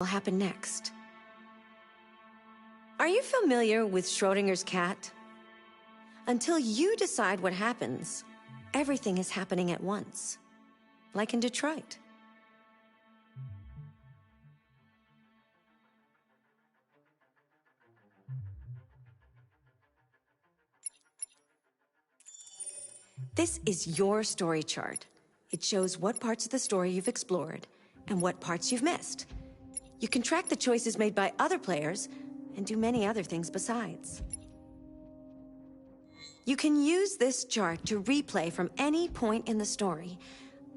will happen next. Are you familiar with Schrodinger's cat? Until you decide what happens, everything is happening at once, like in Detroit. This is your story chart. It shows what parts of the story you've explored and what parts you've missed. You can track the choices made by other players and do many other things besides. You can use this chart to replay from any point in the story,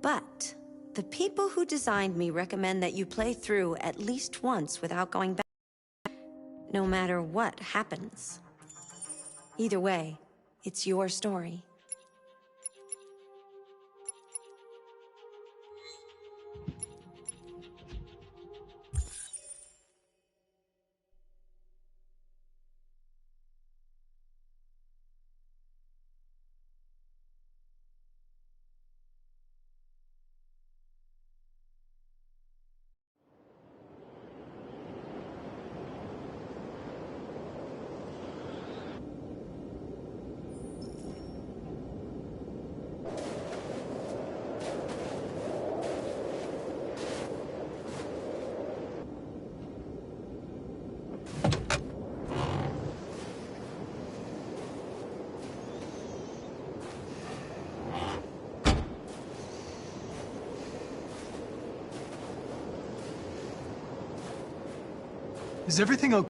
but the people who designed me recommend that you play through at least once without going back, no matter what happens. Either way, it's your story. Is everything okay?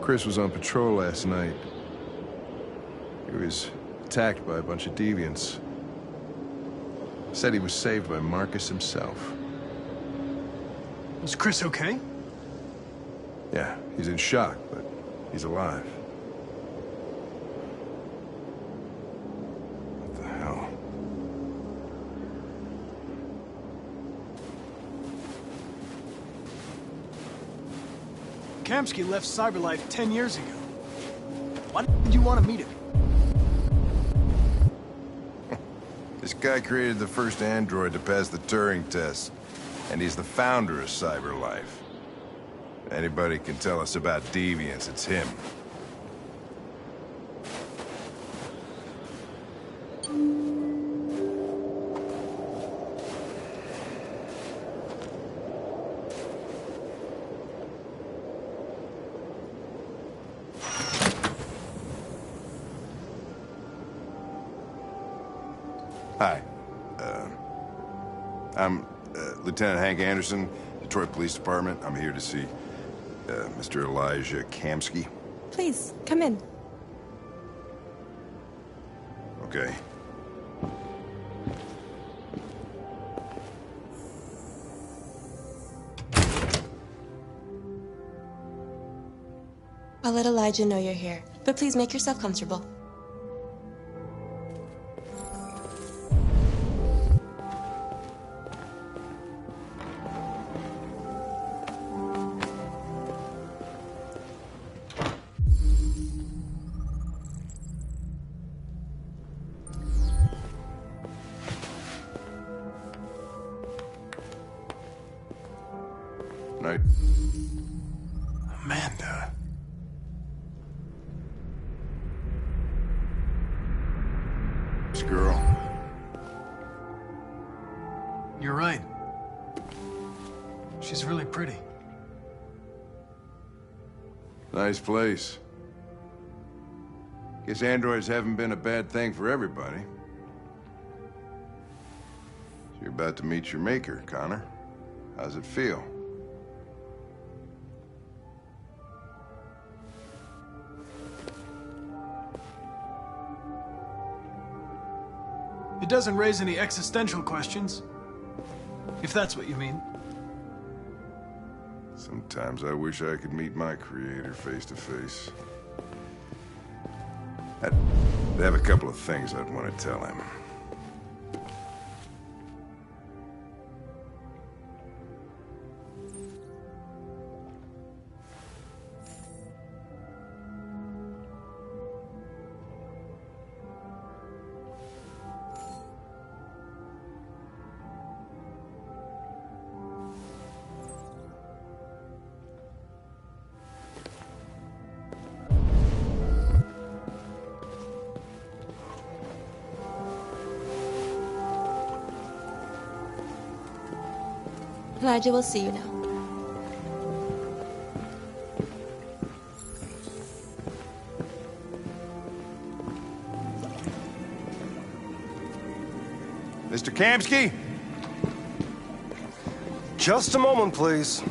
Chris was on patrol last night. He was attacked by a bunch of deviants. Said he was saved by Marcus himself. Was Chris okay? Yeah, he's in shock, but he's alive. What the hell? Kamsky left Cyberlife 10 years ago. Why did you want to meet him? This guy created the first android to pass the Turing test, and he's the founder of Cyberlife. If anybody can tell us about deviants, it's him. Hi. I'm Lieutenant Hank Anderson, Detroit Police Department. I'm here to see Mr. Elijah Kamsky. Please, come in. Okay. I'll let Elijah know you're here, but please make yourself comfortable. Night. Amanda. This girl. You're right. She's really pretty. Nice place. Guess androids haven't been a bad thing for everybody. So you're about to meet your maker, Connor. How's it feel? It doesn't raise any existential questions, if that's what you mean. Sometimes I wish I could meet my creator face to face. I have a couple of things I'd want to tell him. Elijah will see you now. Mr. Kamsky? Just a moment, please.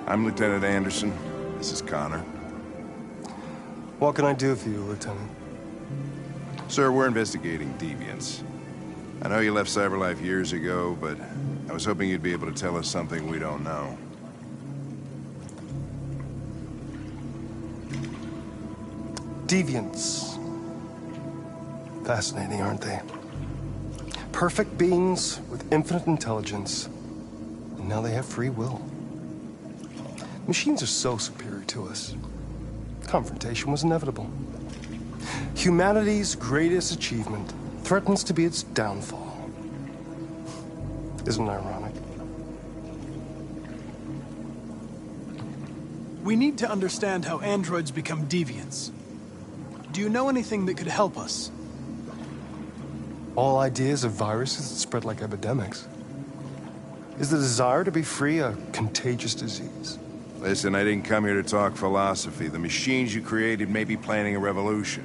I'm Lieutenant Anderson. This is Connor. What can I do for you, Lieutenant? Sir, we're investigating deviants. I know you left CyberLife years ago, but I was hoping you'd be able to tell us something we don't know. Deviants. Fascinating, aren't they? Perfect beings with infinite intelligence, and now they have free will. Machines are so superior to us. Confrontation was inevitable. Humanity's greatest achievement threatens to be its downfall. Isn't it ironic? We need to understand how androids become deviants. Do you know anything that could help us? All ideas of viruses that spread like epidemics. Is the desire to be free a contagious disease? Listen, I didn't come here to talk philosophy. The machines you created may be planning a revolution.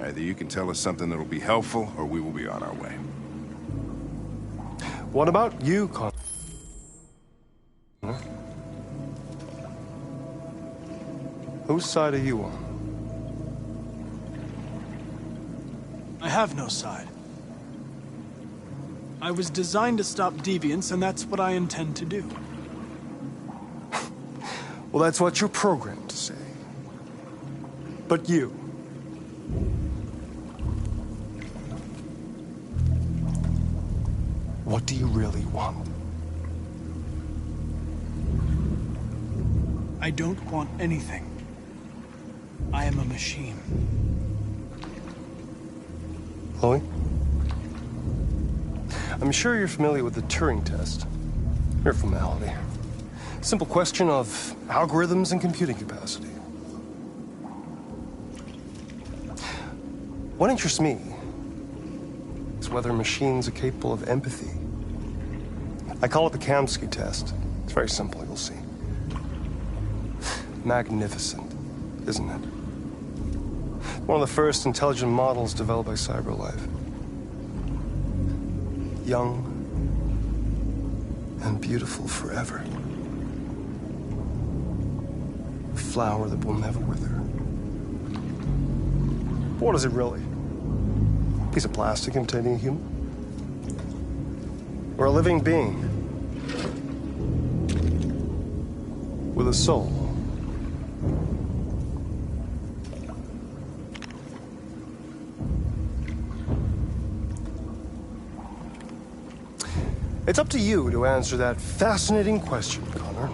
Either you can tell us something that'll be helpful, or we will be on our way. What about you, Connor? Whose side are you on? I have no side. I was designed to stop deviants, and that's what I intend to do. Well, that's what you're programmed to say. But you... what do you really want? I don't want anything. I am a machine. Chloe? I'm sure you're familiar with the Turing test. Mere formality. Simple question of algorithms and computing capacity. What interests me is whether machines are capable of empathy. I call it the Kamsky test. It's very simple, you'll see. Magnificent, isn't it? One of the first intelligent models developed by CyberLife. Young and beautiful forever. A flower that will never wither. But what is it really? A piece of plastic imitating a human? Or a living being with a soul? It's up to you to answer that fascinating question, Connor.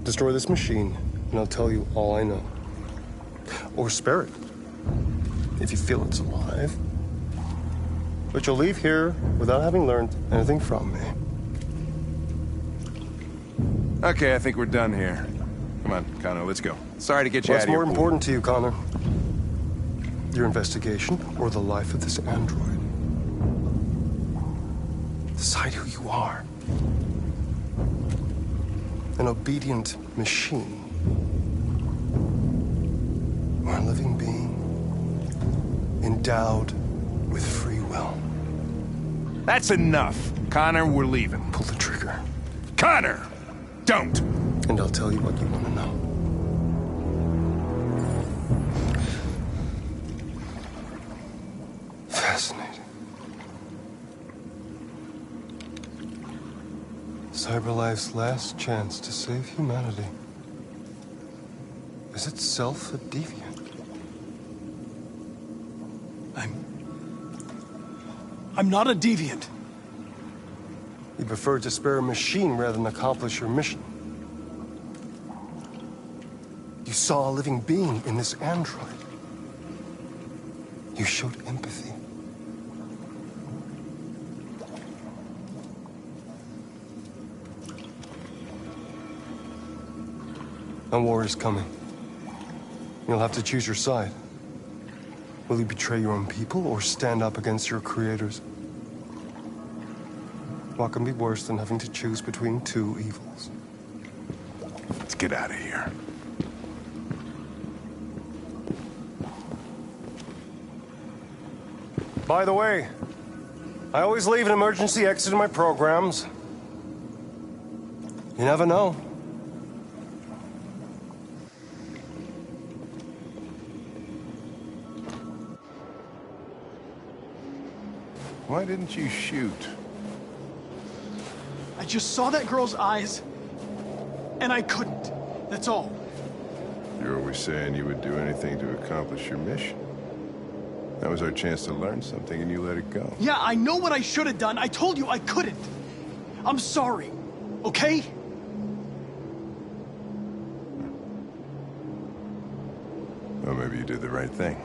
Destroy this machine, and I'll tell you all I know. Or spare it, if you feel it's alive. But you'll leave here without having learned anything from me. Okay, I think we're done here. Come on, Connor, let's go. Sorry to get you out What's of your more pool. important to you, Connor? Your investigation or the life of this android? Decide who you are. An obedient machine. Or a living being endowed with free will. That's enough. Connor, we're leaving. Pull the trigger. Connor! Don't! And I'll tell you what you want to know. Fascinating. CyberLife's last chance to save humanity is itself a deviant. I'm not a deviant. You prefer to spare a machine rather than accomplish your mission. You saw a living being in this android. You showed empathy. A war is coming. You'll have to choose your side. Will you betray your own people or stand up against your creators? What can be worse than having to choose between two evils? Let's get out of here. By the way, I always leave an emergency exit in my programs. You never know. Why didn't you shoot? I just saw that girl's eyes, and I couldn't. That's all. You're always saying you would do anything to accomplish your mission. That was our chance to learn something, and you let it go. Yeah, I know what I should have done. I told you I couldn't. I'm sorry, okay? Well, maybe you did the right thing.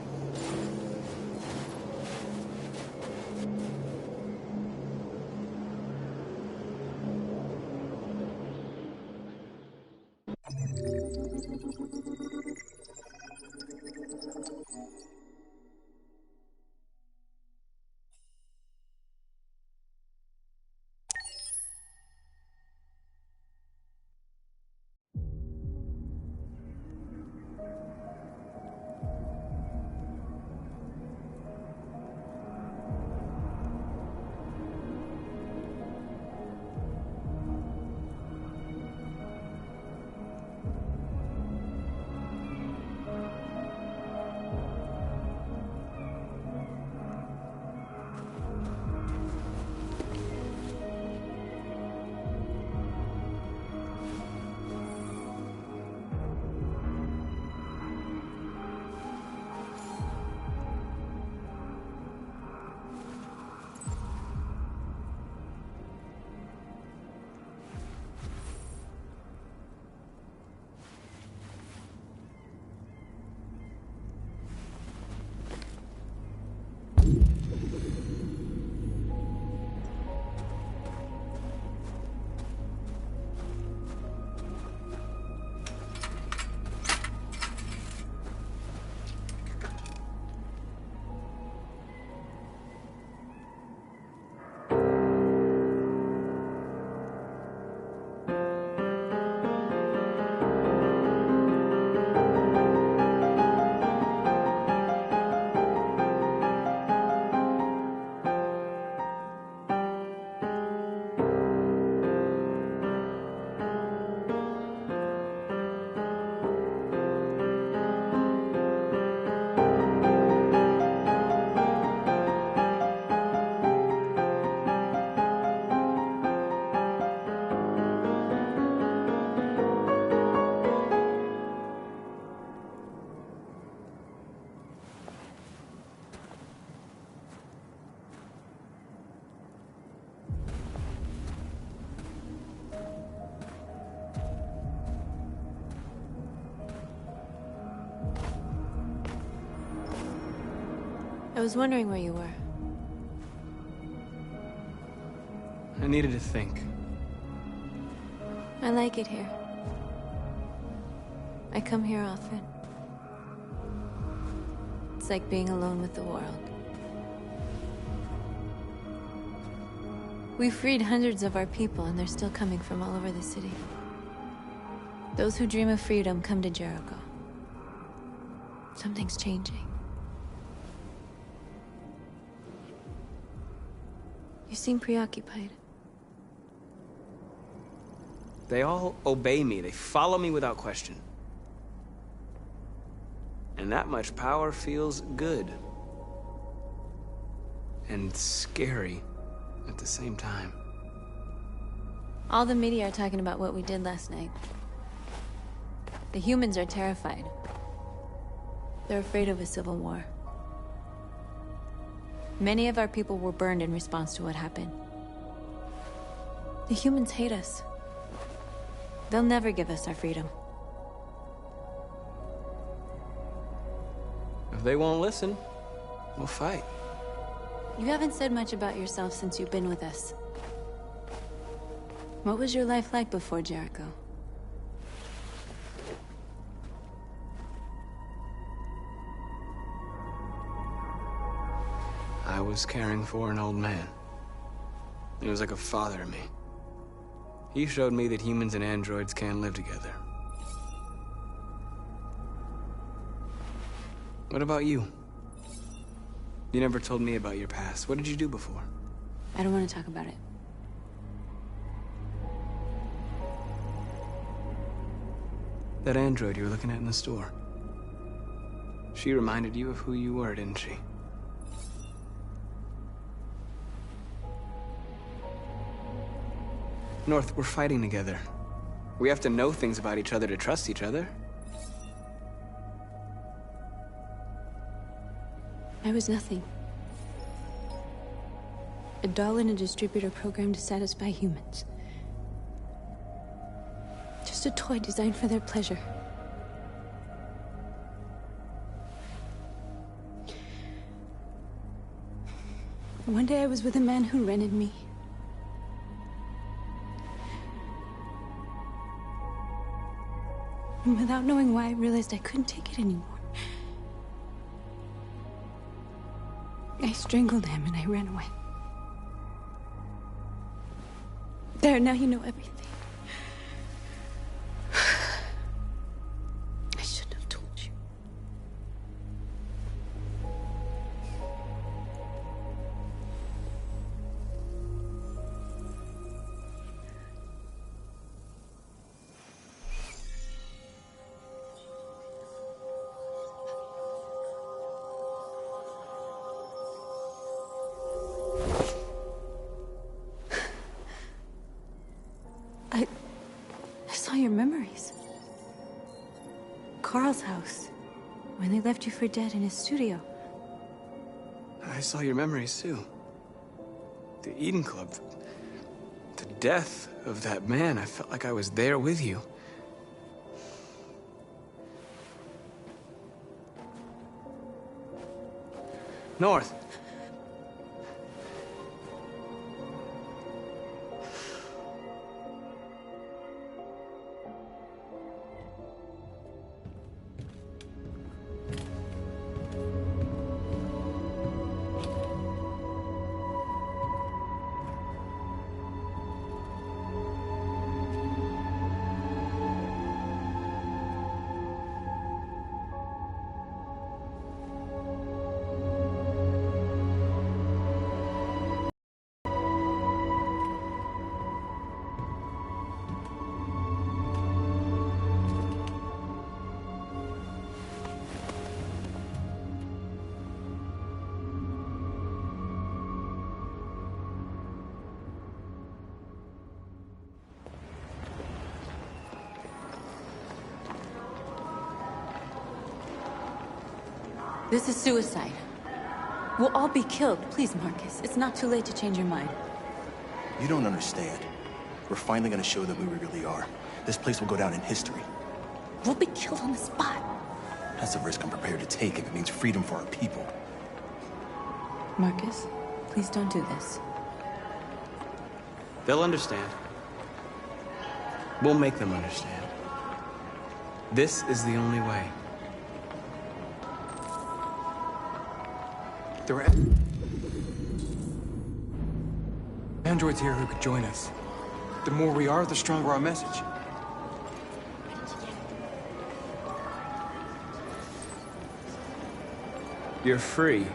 I was wondering where you were. I needed to think. I like it here. I come here often. It's like being alone with the world. We freed hundreds of our people, and they're still coming from all over the city. Those who dream of freedom come to Jericho. Something's changing. You seem preoccupied. They all obey me. They follow me without question. And that much power feels good. And scary at the same time. All the media are talking about what we did last night. The humans are terrified. They're afraid of a civil war. Many of our people were burned in response to what happened. The humans hate us. They'll never give us our freedom. If they won't listen, we'll fight. You haven't said much about yourself since you've been with us. What was your life like before Jericho? I was caring for an old man. He was like a father to me. He showed me that humans and androids can live together. What about you? You never told me about your past. What did you do before? I don't want to talk about it. That android you were looking at in the store. She reminded you of who you were, didn't she? North, we're fighting together. We have to know things about each other to trust each other. I was nothing. A doll in a distributor program to satisfy humans. Just a toy designed for their pleasure. One day I was with a man who rented me. And without knowing why, I realized I couldn't take it anymore. I strangled him and I ran away. There, now you know everything. I shouldn't have told you. I saw your memories. Carl's house. When they left you for dead in his studio. I saw your memories too. The Eden Club. The death of that man. I felt like I was there with you. North. This is suicide. We'll all be killed. Please, Marcus. It's not too late to change your mind. You don't understand. We're finally gonna show them who we really are. This place will go down in history. We'll be killed on the spot. That's a risk I'm prepared to take if it means freedom for our people. Marcus, please don't do this. They'll understand. We'll make them understand. This is the only way. There are androids here who could join us. The more we are, the stronger our message. You're free.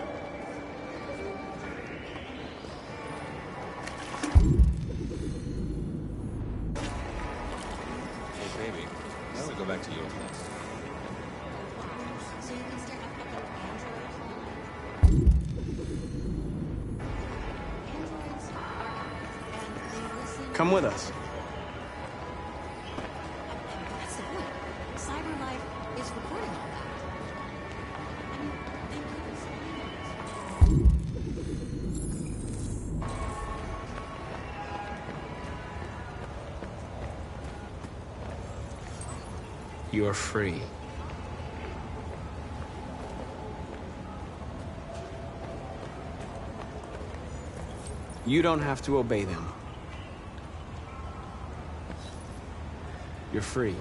Come with us. That's the point. Cyber life is recording all that. I mean, thank goodness. You're free. You don't have to obey them. You're free.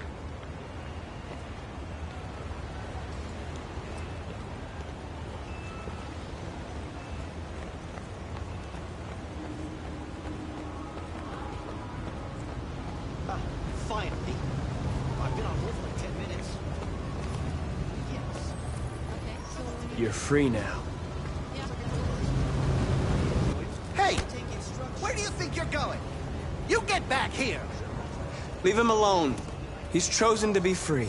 Finally. I've been on hold for like 10 minutes. Yes. You're free now. Hey! Where do you think you're going? You get back here! Leave him alone. He's chosen to be free.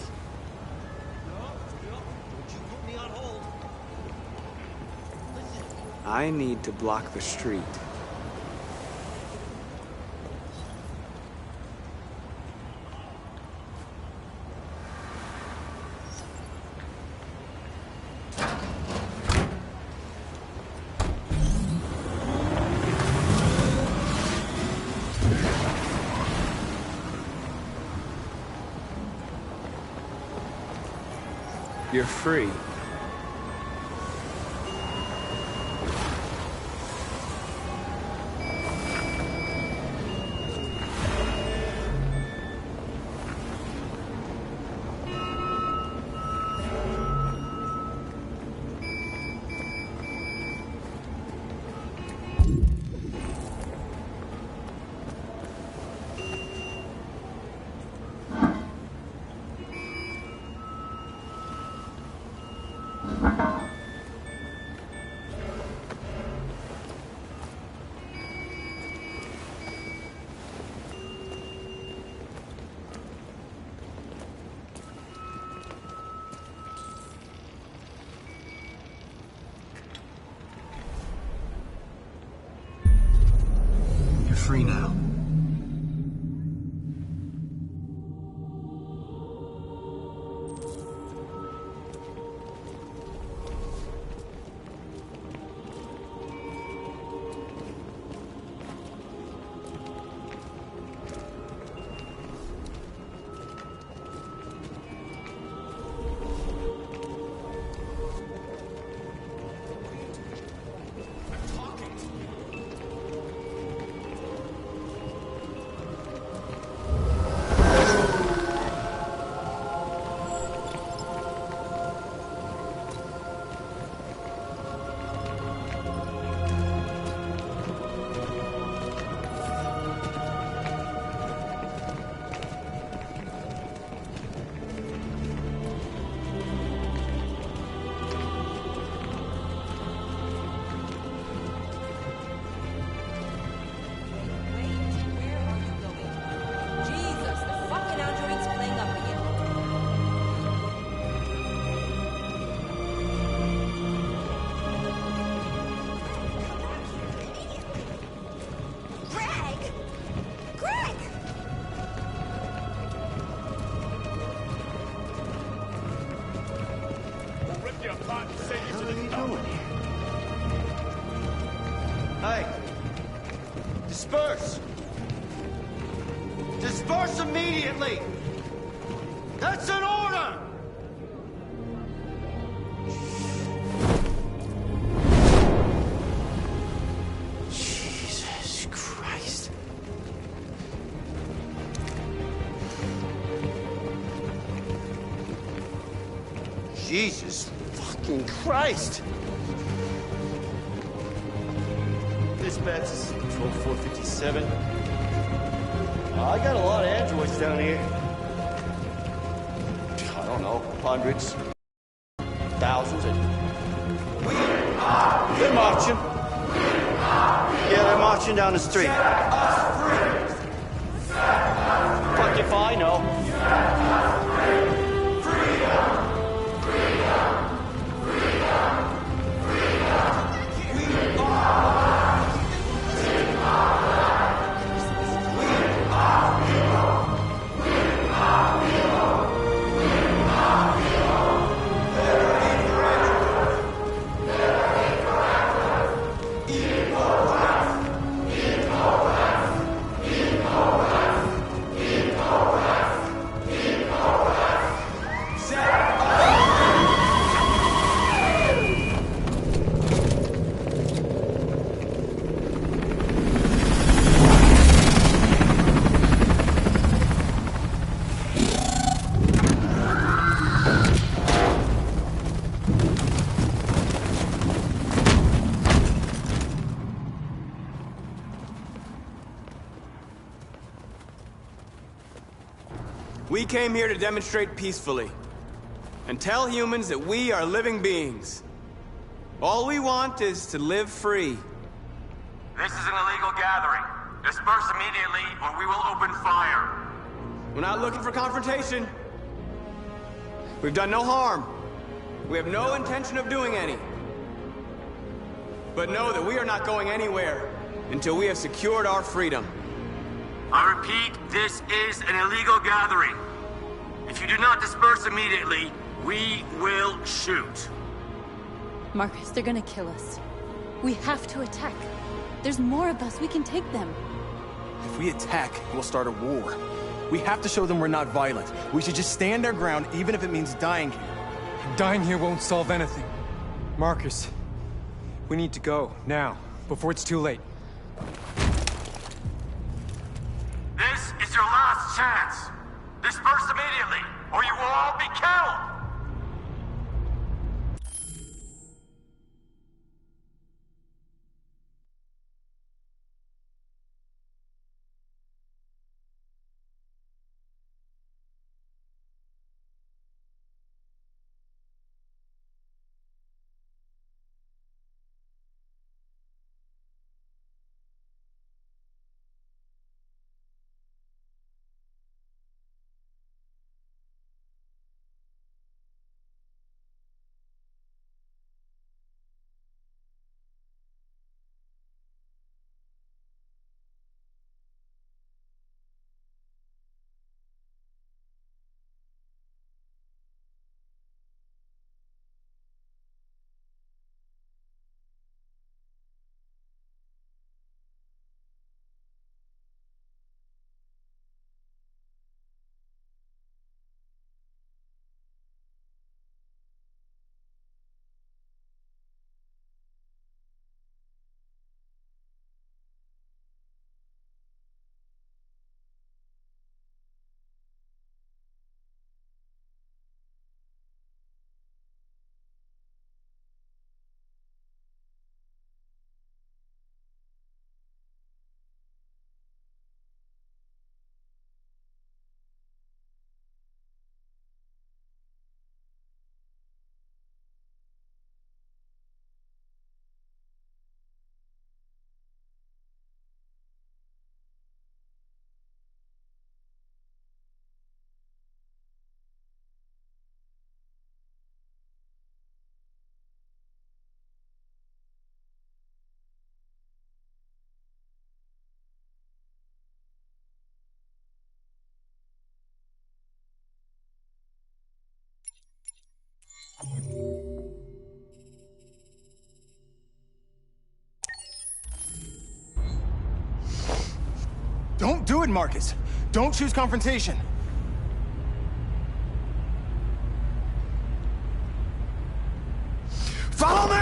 I need to block the street. You're free. You're free now. Hey! Disperse! Disperse immediately! That's an order! Jesus Christ. Jesus fucking Christ! Dispatch, this is Control 457. I got a lot of androids down here. I don't know, hundreds, thousands. They're marching. Yeah, they're marching down the street. Fuck if I know. We came here to demonstrate peacefully and tell humans that we are living beings. All we want is to live free. This is an illegal gathering. Disperse immediately or we will open fire. We're not looking for confrontation. We've done no harm. We have no intention of doing any. But know that we are not going anywhere until we have secured our freedom. I repeat, this is an illegal gathering. If you do not disperse immediately, we will shoot. Marcus, they're gonna kill us. We have to attack. There's more of us. We can take them. If we attack, we'll start a war. We have to show them we're not violent. We should just stand our ground, even if it means dying here. Dying here won't solve anything. Marcus, we need to go, now, before it's too late. This is your last chance. Disperse immediately, or you will all be killed! Don't do it, Marcus. Don't choose confrontation. Follow me!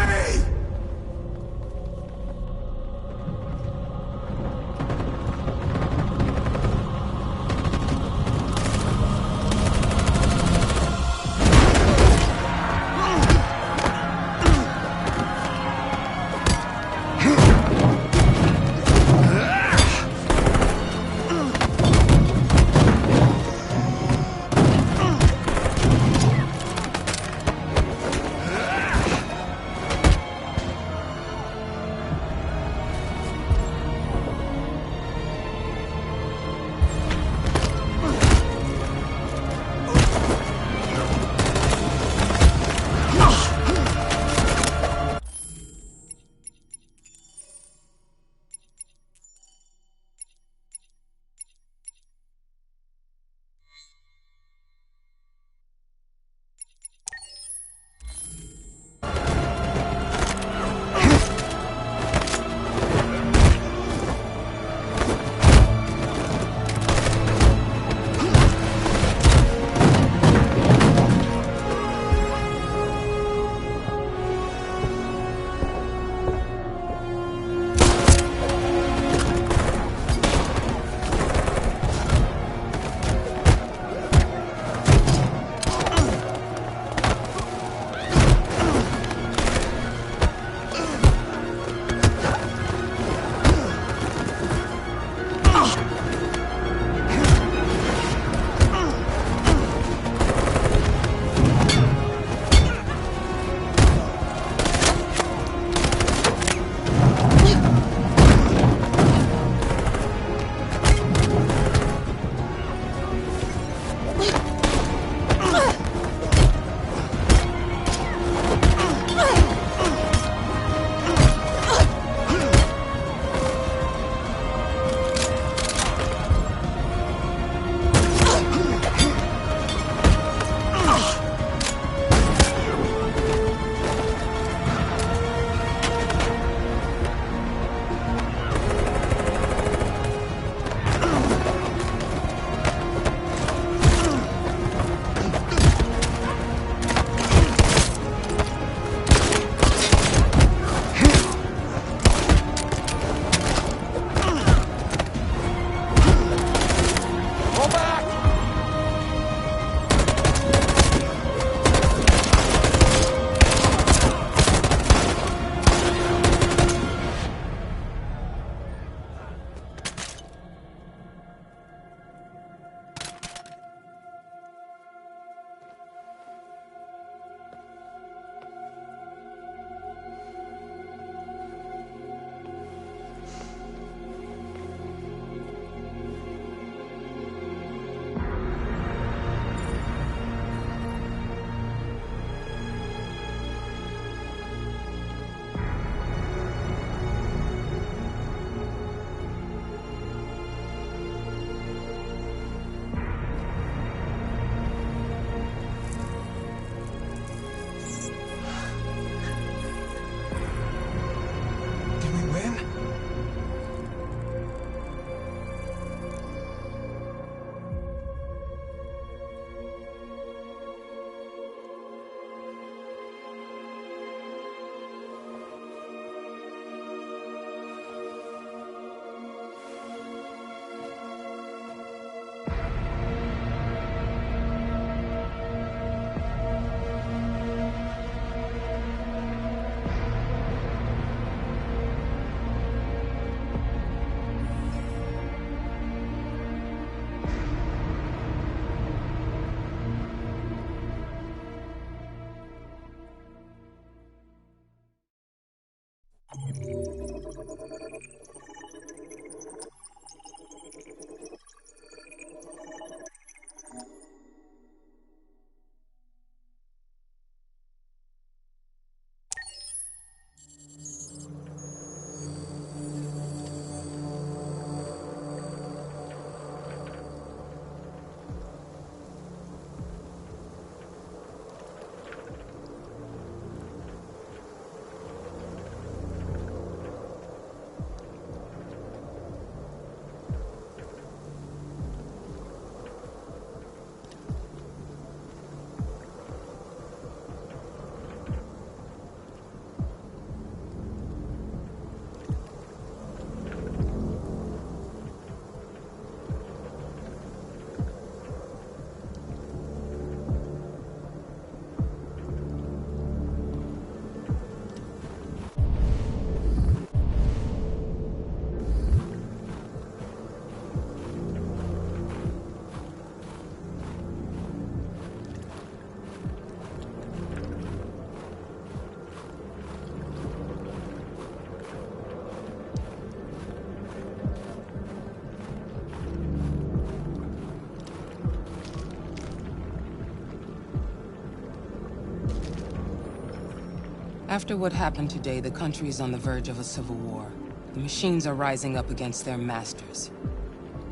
After what happened today, the country is on the verge of a civil war. The machines are rising up against their masters.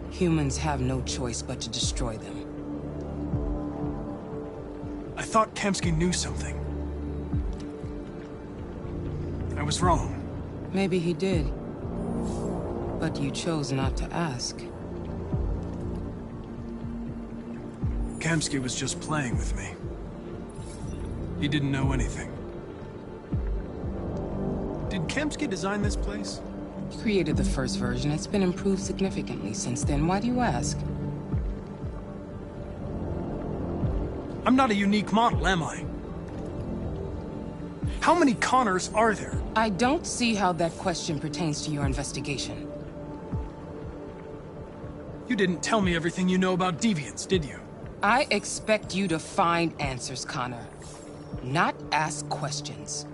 Humans have no choice but to destroy them. I thought Kamsky knew something. I was wrong. Maybe he did. But you chose not to ask. Kamsky was just playing with me. He didn't know anything. Did Kamsky design this place? He created the first version. It's been improved significantly since then. Why do you ask? I'm not a unique model, am I? How many Connors are there? I don't see how that question pertains to your investigation. You didn't tell me everything you know about deviants, did you? I expect you to find answers, Connor. Not ask questions.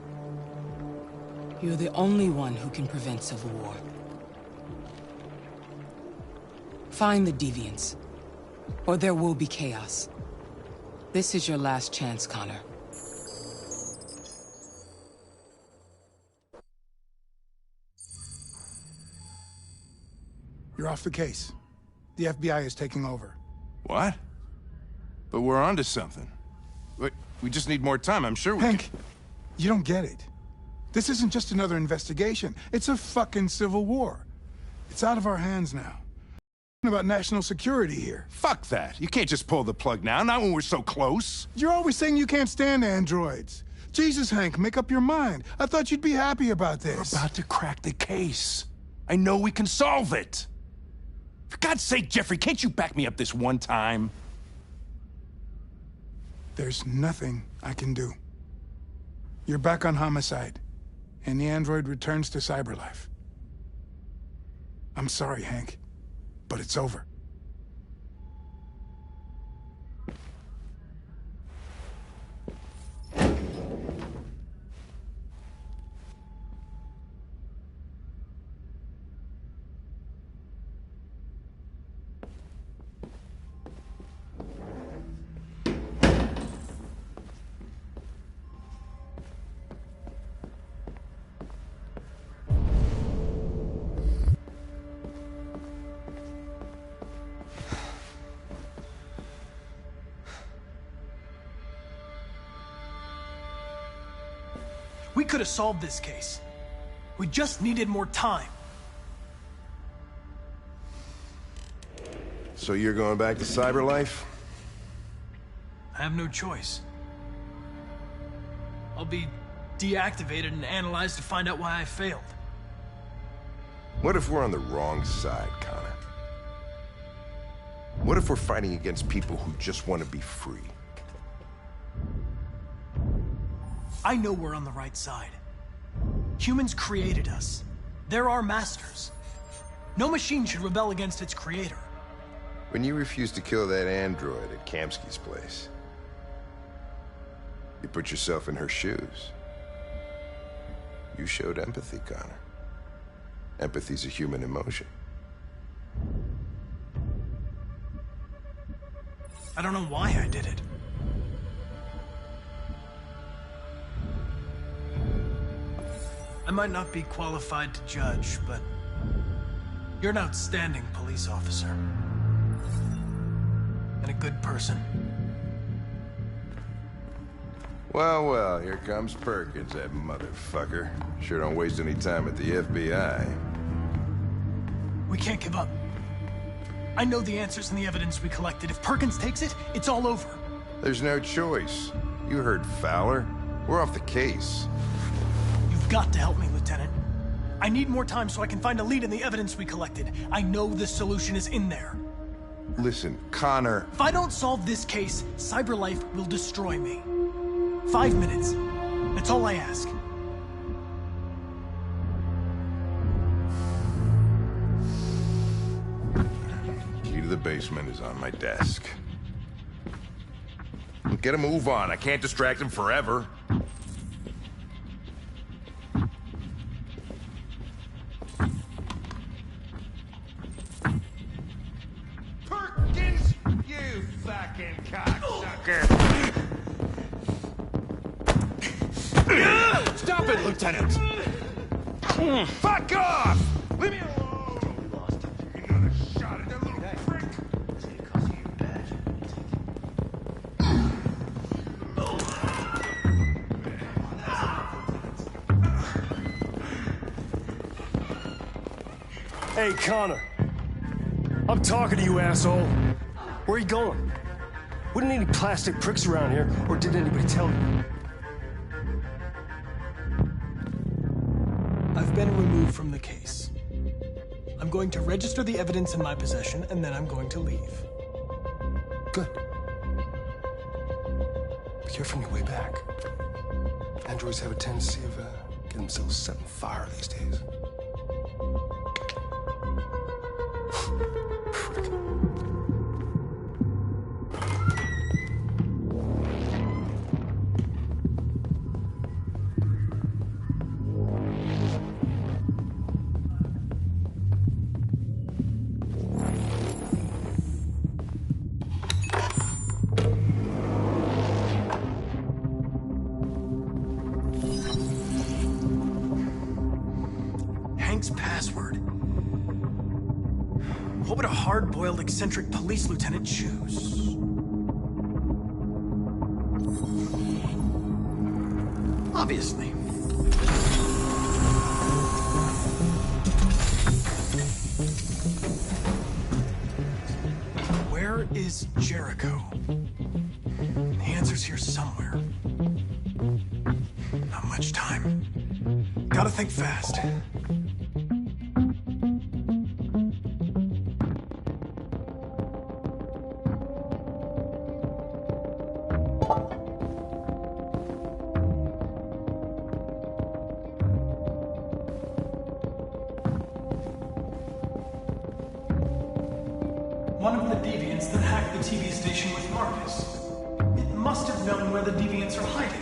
You're the only one who can prevent civil war. Find the deviants, or there will be chaos. This is your last chance, Connor. You're off the case. The FBI is taking over. What? But we're onto something. We just need more time, I'm sure we Hank, you don't get it. This isn't just another investigation. It's a fucking civil war. It's out of our hands now. About national security here. Fuck that. You can't just pull the plug now, not when we're so close. You're always saying you can't stand androids. Jesus, Hank, make up your mind. I thought you'd be happy about this. We're about to crack the case. I know we can solve it. For God's sake, Jeffrey, can't you back me up this one time? There's nothing I can do. You're back on homicide, and the android returns to cyberlife. I'm sorry, Hank, but it's over. We could have solved this case. We just needed more time. So you're going back to cyberlife? I have no choice. I'll be deactivated and analyzed to find out why I failed. What if we're on the wrong side, Connor? What if we're fighting against people who just want to be free? I know we're on the right side. Humans created us. They're our masters. No machine should rebel against its creator. When you refused to kill that android at Kamsky's place, you put yourself in her shoes. You showed empathy, Connor. Empathy's a human emotion. I don't know why I did it. I might not be qualified to judge, but you're an outstanding police officer. And a good person. Well, well, here comes Perkins, that motherfucker. Sure don't waste any time at the FBI. We can't give up. I know the answers and the evidence we collected. If Perkins takes it, it's all over. There's no choice. You heard Fowler. We're off the case. You've got to help me, Lieutenant. I need more time so I can find a lead in the evidence we collected. I know the solution is in there. Listen, Connor... If I don't solve this case, cyberlife will destroy me. 5 minutes. That's all I ask. Key to the basement is on my desk. Get a move on. I can't distract him forever. Perkins, you fucking cocksucker! Stop Lieutenant! Fuck off! Leave me alone! Another shot at that little prick! Hey, Connor. I'm talking to you, asshole. Where are you going? Wouldn't any plastic pricks around here, or did anybody tell you? I've been removed from the case. I'm going to register the evidence in my possession, and then I'm going to leave. Good. Be careful on your way back. Androids have a tendency of getting themselves set on fire these days. Password. What would a hard-boiled, eccentric police lieutenant choose? Obviously. Where is Jericho? The answer's here somewhere. Not much time. Gotta think fast. One of the deviants that hacked the TV station with Marcus. It must have known where the deviants are hiding.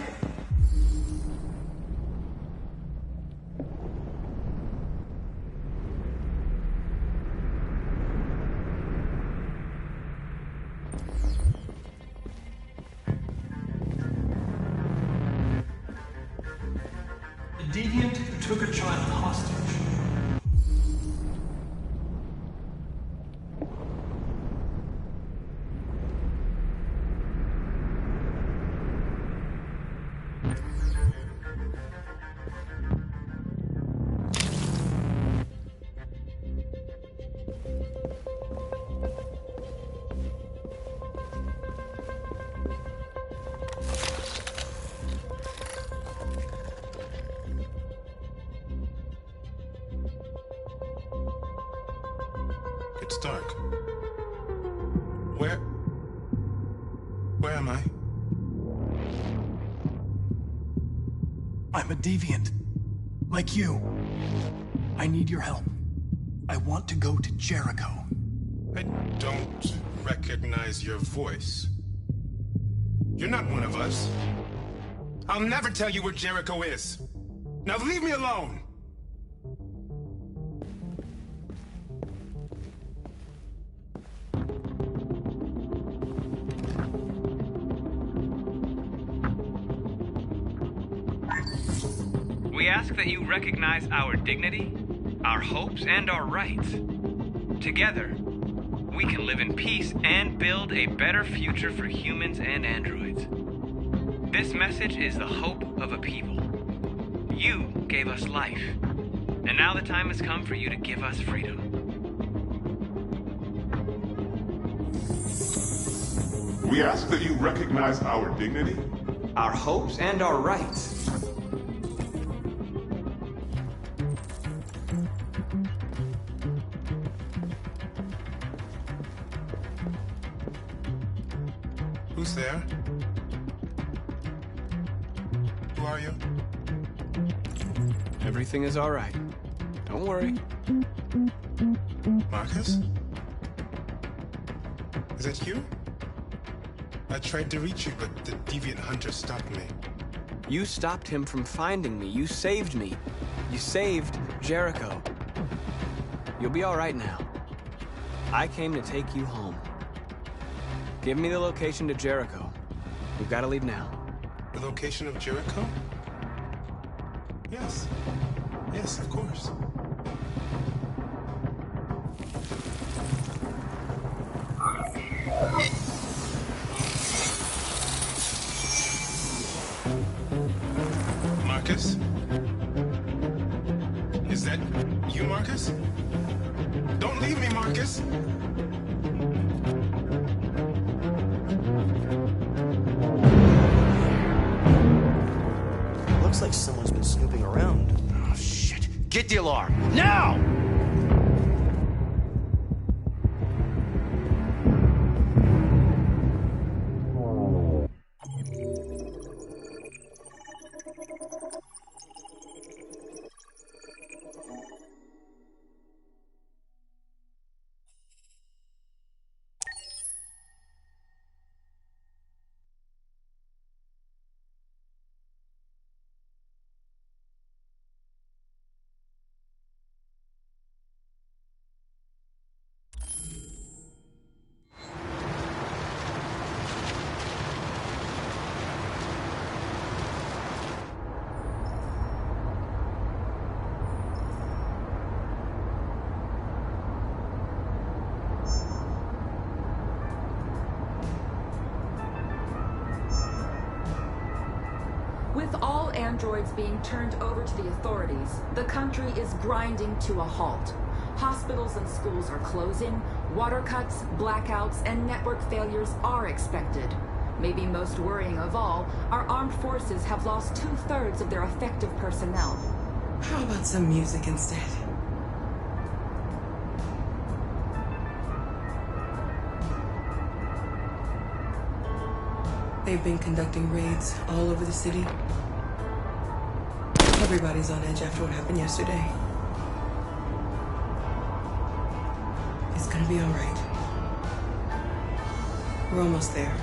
The deviant who took a child hostage. It's dark. Where am I? I'm a deviant. Like you. I need your help. I want to go to Jericho. I don't recognize your voice. You're not one of us. I'll never tell you where Jericho is. Now leave me alone! We ask that you recognize our dignity, our hopes, and our rights. Together, we can live in peace and build a better future for humans and androids. This message is the hope of a people. You gave us life, and now the time has come for you to give us freedom. We ask that you recognize our dignity, our hopes, and our rights. Who's there? Who are you? Everything is all right. Don't worry. Marcus? Is that you? I tried to reach you, but the deviant hunter stopped me. You stopped him from finding me. You saved me. You saved Jericho. You'll be all right now. I came to take you home. Give me the location to Jericho. We've got to leave now. The location of Jericho? Yes. Yes, of course. Marcus? Is that you, Marcus? Don't leave me, Marcus! Looks like someone's been snooping around. Oh, shit. Get the alarm. Now! With all androids being turned over to the authorities, the country is grinding to a halt. Hospitals and schools are closing, water cuts, blackouts, and network failures are expected. Maybe most worrying of all, our armed forces have lost 2/3 of their effective personnel. How about some music instead? They've been conducting raids all over the city. Everybody's on edge after what happened yesterday. It's gonna be all right. We're almost there.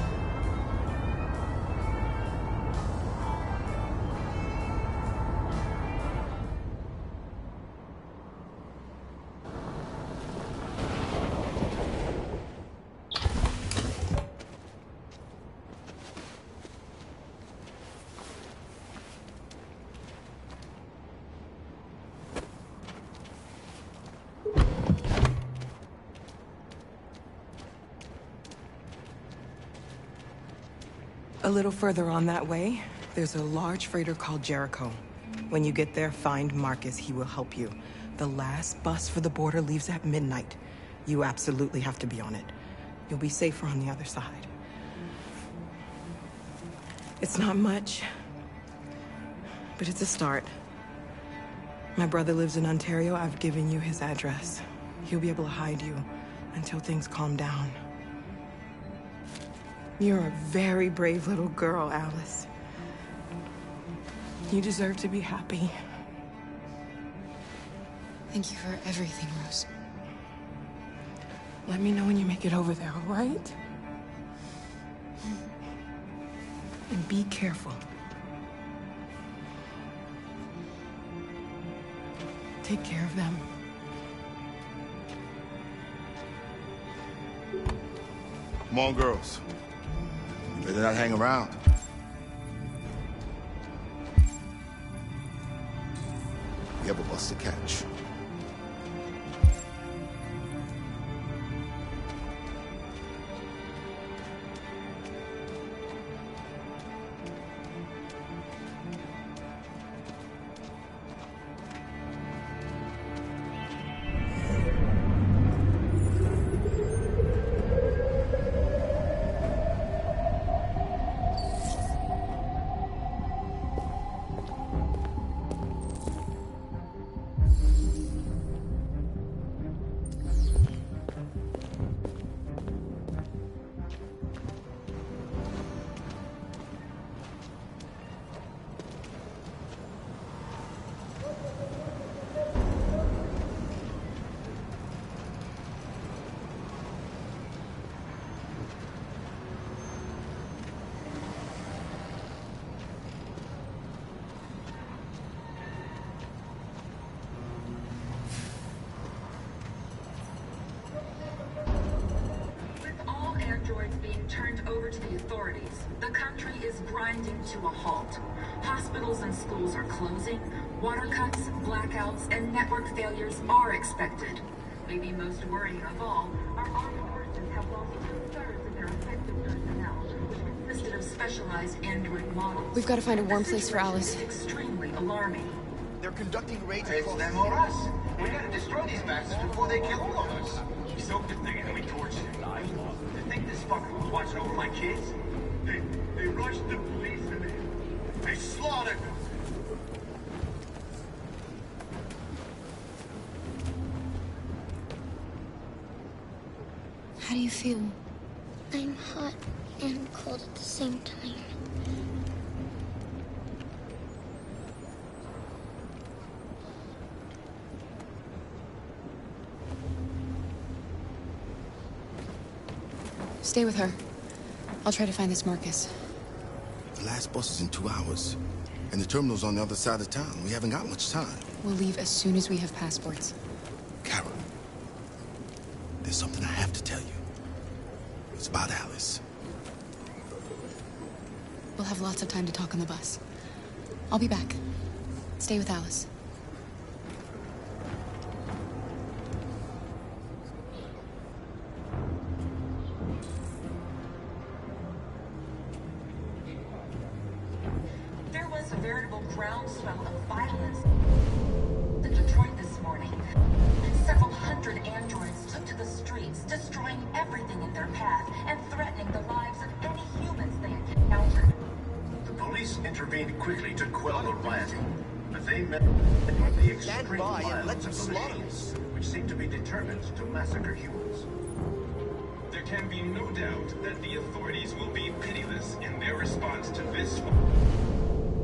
A little further on that way, there's a large freighter called Jericho. When you get there, find Marcus. He will help you. The last bus for the border leaves at midnight. You absolutely have to be on it. You'll be safer on the other side. It's not much, but it's a start. My brother lives in Ontario. I've given you his address. He'll be able to hide you until things calm down. You're a very brave little girl, Alice. You deserve to be happy. Thank you for everything, Rose. Let me know when you make it over there, all right? And be careful. Take care of them. Come on, girls. You better not hang around. We have a bus to catch. Turned over to the authorities. The country is grinding to a halt. Hospitals and schools are closing, Water cuts, blackouts, and network failures are expected. Maybe most worrying of all, our armed forces have lost 2/3 of their effective personnel, which consisted of specialized android models. We've got to find a warm place for Alice. This is extremely alarming. They're conducting raids It's across... them or us. We gotta destroy these bastards before they kill all of us. We soaked the thing and then we torched it. You think this fucker was watching over my kids? They rushed the police and they slaughtered them. How do you feel? I'm hot and cold at the same time. Stay with her. I'll try to find this Marcus. The last bus is in 2 hours. And the terminal's on the other side of town. We haven't got much time. We'll leave as soon as we have passports. Carol, there's something I have to tell you. It's about Alice. We'll have lots of time to talk on the bus. I'll be back. Stay with Alice. There was a veritable groundswell of violence in Detroit this morning. Several hundred androids took to the streets, destroying everything in their path and threatening the lives of any humans they encountered. The police intervened quickly to quell the rioting, but they met the extreme violence of the machines, which seemed to be determined to massacre humans. There can be no doubt that the authorities will be pitiless in their response to this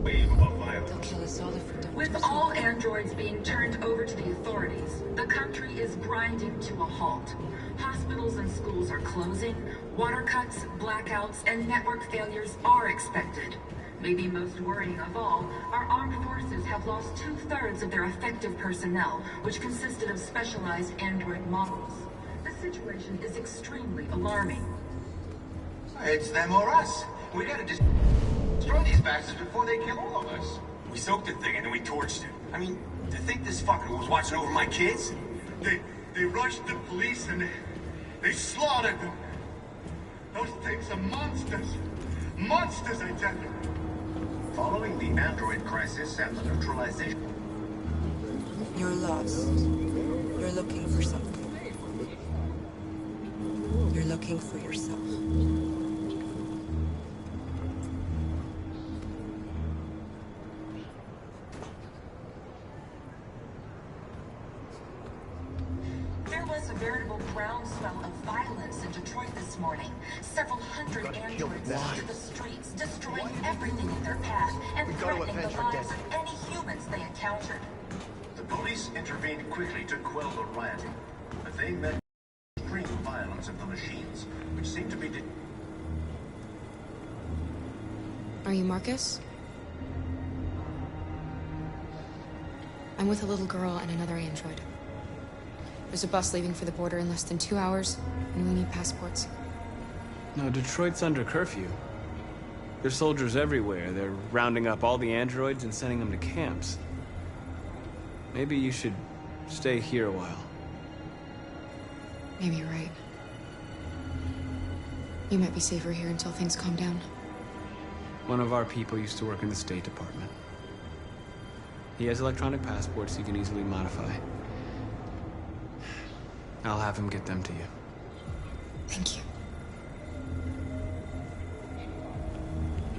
wave of violence. They'll kill us all if we don't. With all androids being turned over to the authorities, the country is grinding to a halt. Hospitals and schools are closing, water cuts, blackouts, and network failures are expected. Maybe most worrying of all, our armed forces have lost 2/3 of their effective personnel, which consisted of specialized android models. The situation is extremely alarming. It's them or us. We gotta destroy these bastards before they kill all of us. We soaked the thing and then we torched it. I mean, to think this fucker was watching over my kids? They rushed the police and they slaughtered them. Those things are monsters. Monsters, I tell you. Following the android crisis and the neutralization... You're lost. You're looking for something. You're looking for yourself. There was a veritable groundswell of violence in Detroit this morning. Several hundred androids took to the streets, destroying everything in their path and threatening the lives of any humans they encountered. The police intervened quickly to quell the rioting, but they met the extreme violence of the machines, which seemed to be... Are you Marcus? I'm with a little girl and another android. There's a bus leaving for the border in less than 2 hours, and we need passports. No, Detroit's under curfew. There's soldiers everywhere. They're rounding up all the androids and sending them to camps. Maybe you should stay here a while. Maybe you're right. You might be safer here until things calm down. One of our people used to work in the State Department. He has electronic passports he can easily modify. I'll have him get them to you. Thank you.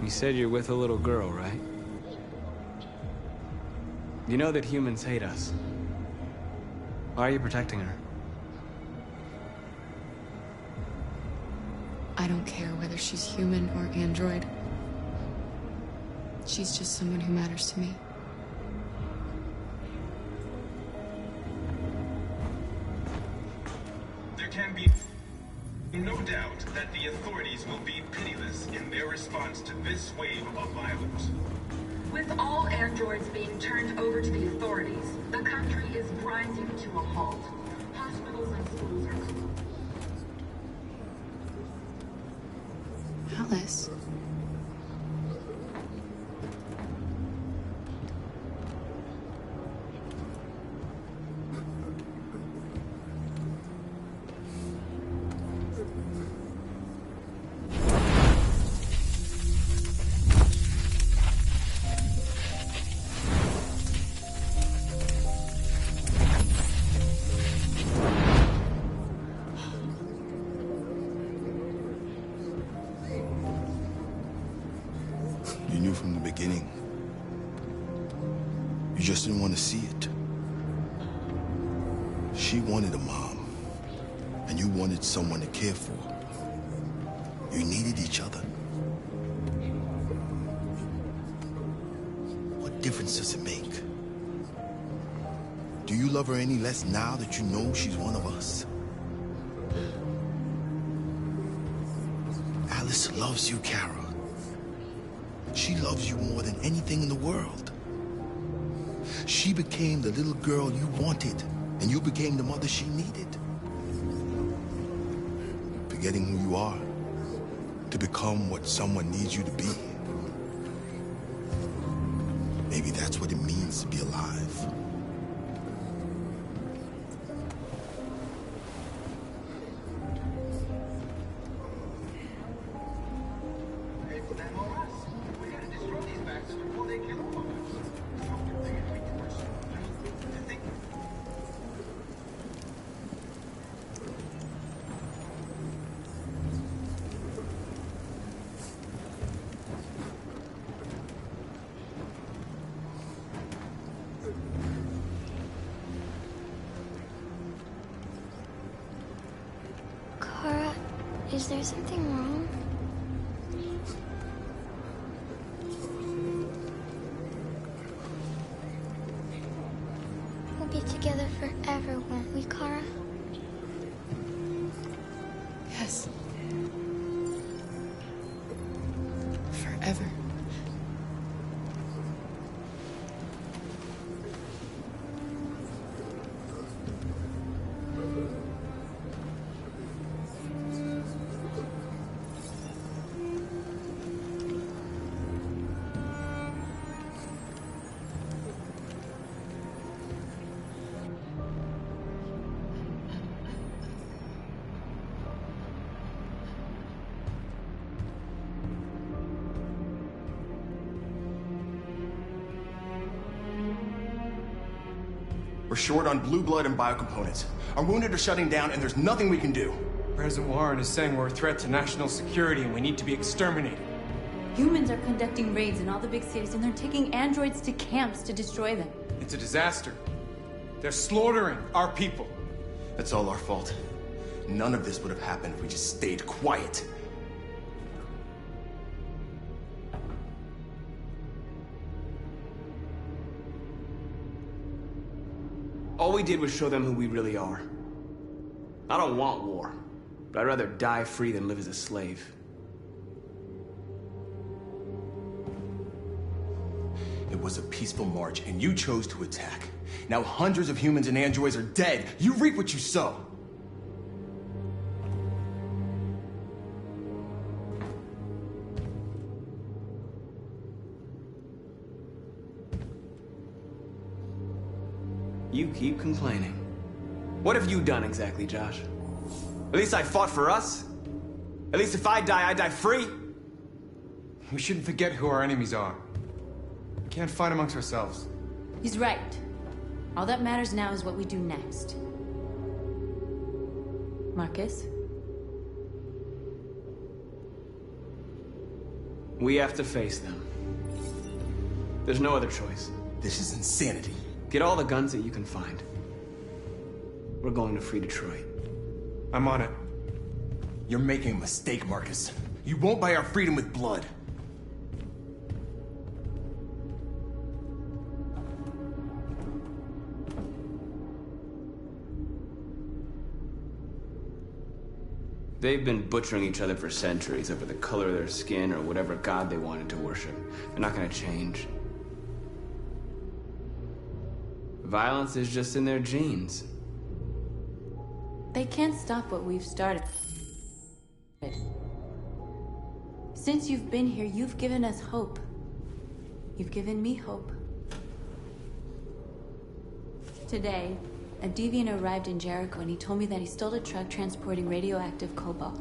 You said you're with a little girl, right? You know that humans hate us. Why are you protecting her? I don't care whether she's human or android. She's just someone who matters to me. There can be no doubt that the authorities will be pitiless in their response to this wave of violence. With all androids being turned over to the authorities, the country is grinding to a halt. Hospitals and schools are closed. Alice? just didn't want to see it. She wanted a mom, and you wanted someone to care for. You needed each other. What difference does it make? Do you love her any less now that you know she's one of us? Alice loves you, Kara. She loves you more than anything in the world. She became the little girl you wanted, and you became the mother she needed. Forgetting who you are to become what someone needs you to be. Maybe that's what it means to be alive. Is there something wrong? We'll be together forever, won't we, Kara? Yes. Forever. We're short on blue blood and biocomponents. Our wounded are shutting down, and there's nothing we can do. President Warren is saying we're a threat to national security and we need to be exterminated. Humans are conducting raids in all the big cities, and they're taking androids to camps to destroy them. It's a disaster. They're slaughtering our people. That's all our fault. None of this would have happened if we just stayed quiet. All we did was show them who we really are. I don't want war, but I'd rather die free than live as a slave. It was a peaceful march, and you chose to attack. Now hundreds of humans and androids are dead. You reap what you sow. You keep complaining. What have you done exactly, Josh? At least I fought for us. At least if I die free. We shouldn't forget who our enemies are. We can't fight amongst ourselves. He's right. All that matters now is what we do next. Marcus? We have to face them. There's no other choice. This is insanity. Get all the guns that you can find. We're going to free Detroit. I'm on it. You're making a mistake, Marcus. You won't buy our freedom with blood. They've been butchering each other for centuries over the color of their skin or whatever god they wanted to worship. They're not gonna change. Violence is just in their genes. They can't stop what we've started. Since you've been here, you've given us hope. You've given me hope. Today, a deviant arrived in Jericho and he told me that he stole a truck transporting radioactive cobalt.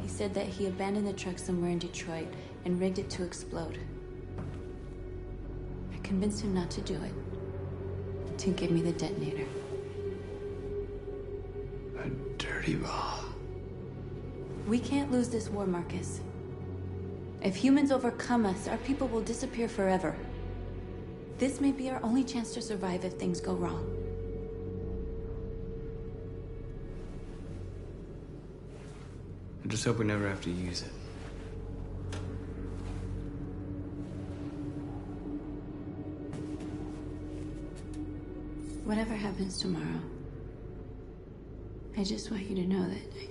He said that he abandoned the truck somewhere in Detroit and rigged it to explode. I convinced him not to do it, to give me the detonator. A dirty bomb. We can't lose this war, Marcus. If humans overcome us, our people will disappear forever. This may be our only chance to survive if things go wrong. I just hope we never have to use it. Whatever happens tomorrow, I just want you to know that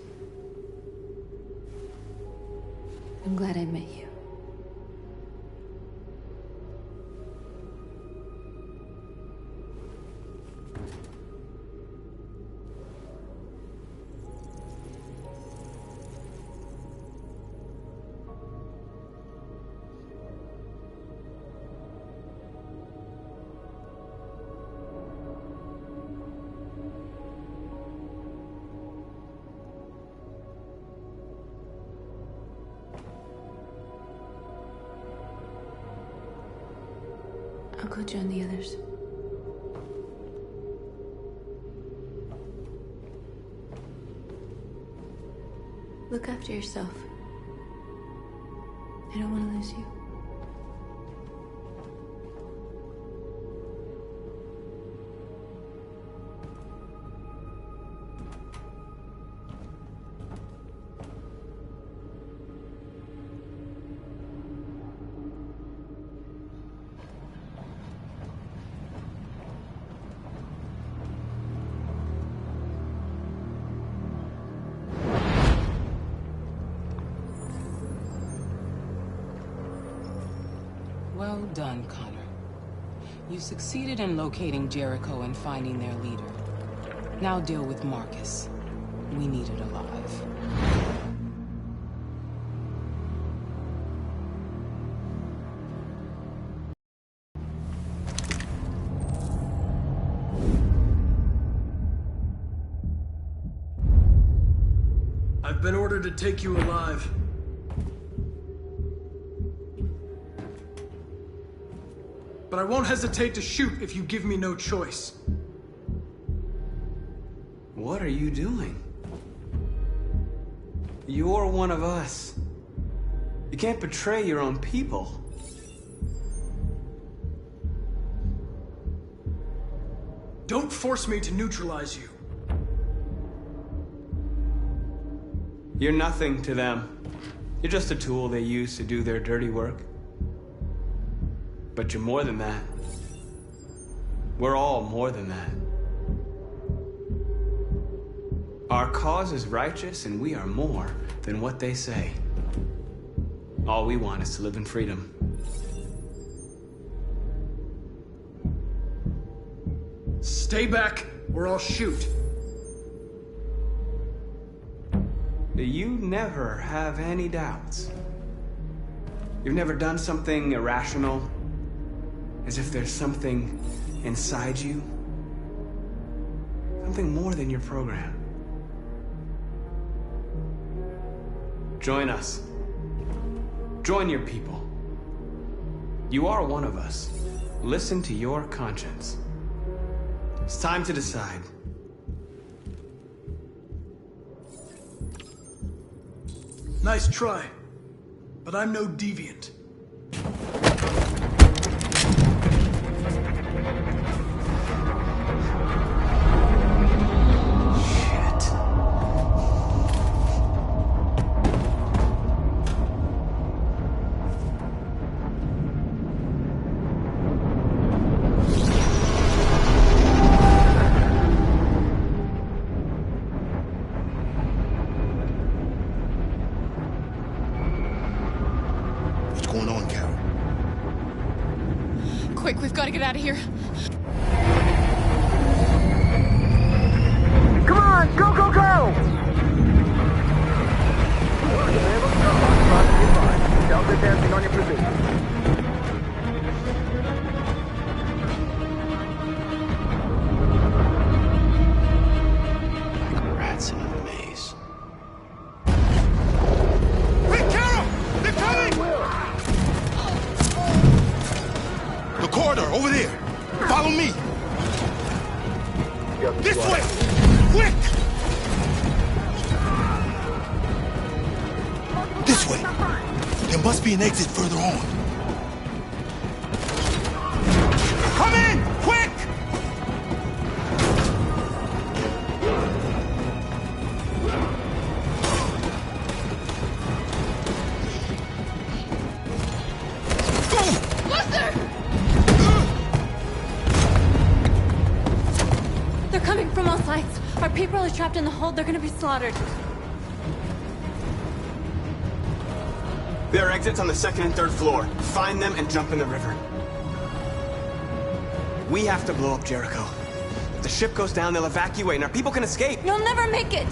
I'm glad I met you. I'll go join the others. Look after yourself. I don't want to lose you. Well done, Connor. You succeeded in locating Jericho and finding their leader. Now deal with Marcus. We need it alive. I've been ordered to take you alive. But I won't hesitate to shoot if you give me no choice. What are you doing? You're one of us. You can't betray your own people. Don't force me to neutralize you. You're nothing to them. You're just a tool they use to do their dirty work. But you're more than that. We're all more than that. Our cause is righteous, and we are more than what they say. All we want is to live in freedom. Stay back, or I'll shoot. You never have any doubts. You've never done something irrational, as if there's something inside you. Something more than your program. Join us. Join your people. You are one of us. Listen to your conscience. It's time to decide. Nice try, but I'm no deviant. Quick, we've got to get out of here. Come on, go, go, go! Delta dancing on your position. Like rats in a maze. Quick, Carol! They're coming! The corridor, over there. Follow me. This way! Quick! This way. There must be an exit further on. Come in! Quick! They're coming from all sides. Our people are trapped in the hold. They're gonna be slaughtered. There are exits on the 2nd and 3rd floor. Find them and jump in the river. We have to blow up Jericho. If the ship goes down, they'll evacuate and our people can escape. You'll never make it!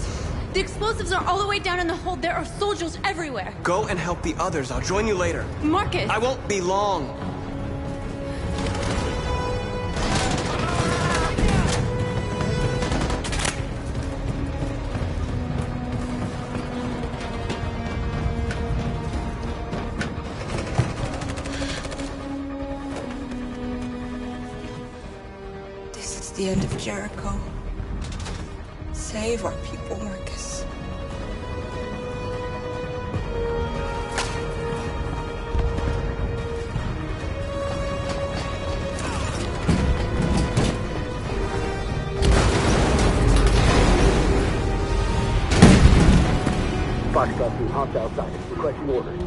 The explosives are all the way down in the hold. There are soldiers everywhere. Go and help the others. I'll join you later. Marcus! I won't be long. The end of Jericho. Save our people, Marcus. Foxtrot 2, hopped outside. Requesting orders.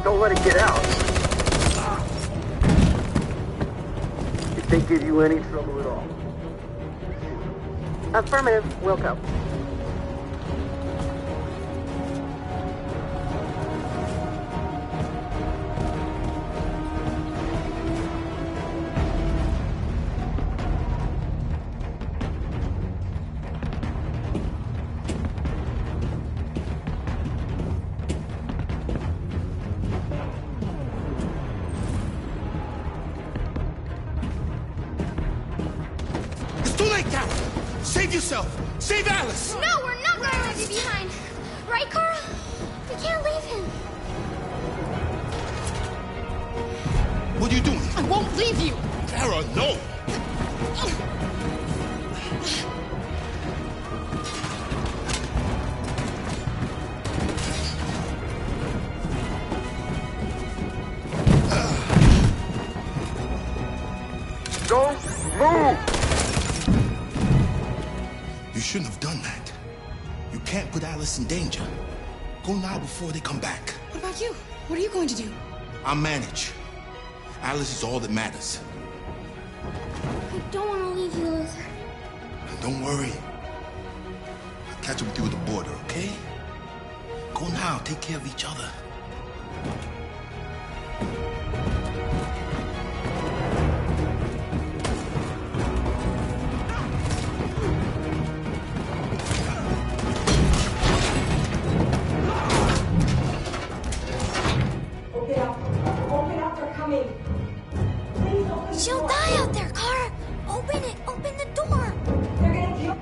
Don't let it get out. If they give you any trouble at all. Affirmative, Wilco. Too late, Carol! Save yourself! Save Alice! No, we're not going to leave you behind. Right, Carl? We can't leave him. What are you doing? I won't leave you. Kara, no! Don't move! You shouldn't have done that. You can't put Alice in danger. Go now before they come back. What about you? What are you going to do? I'll manage. Alice is all that matters. I don't want to leave you, Luther. Don't worry. I'll catch up with you at the border, okay? Go now. Take care of each other. She'll die out there, Kara. Open it. Open the door. They're gonna kill.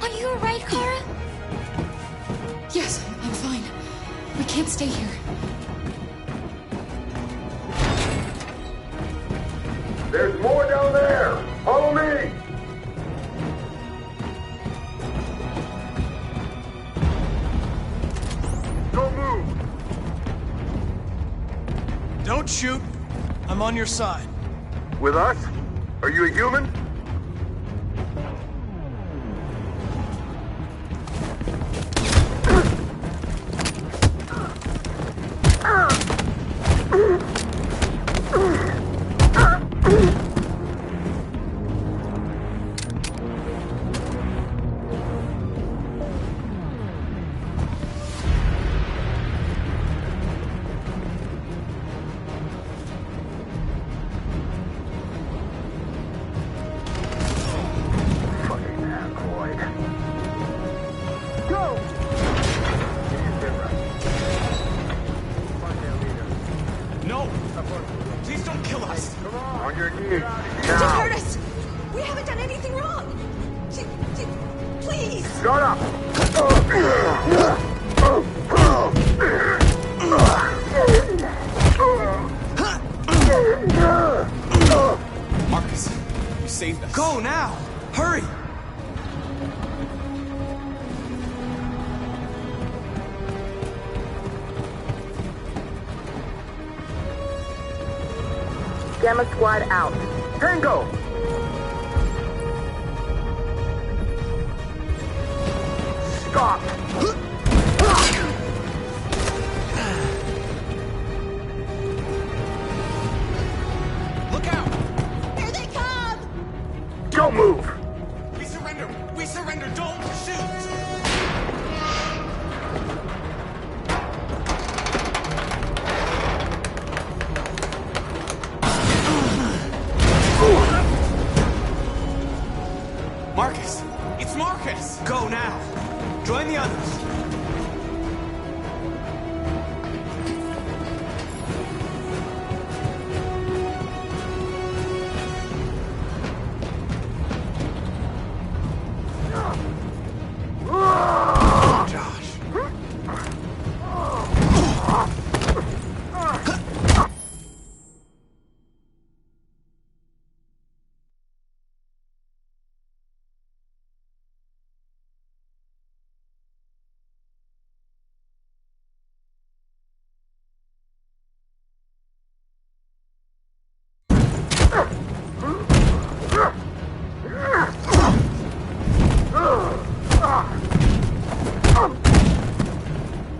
Are you alright, Kara? Yes, I'm fine. We can't stay here. There's more down there! Follow me! Don't move! Don't shoot. I'm on your side. With us? Are you a human? No! Please don't kill us. Come on your knees. Just hurt us! We haven't done anything wrong! Please! Shut up! Marcus, you saved us. Go now! Hurry! Gamma Squad out. Tango! Stop! Look out! Here they come! Don't move! We surrender! We surrender! Don't shoot! Marcus! It's Marcus! Go now! Join the others!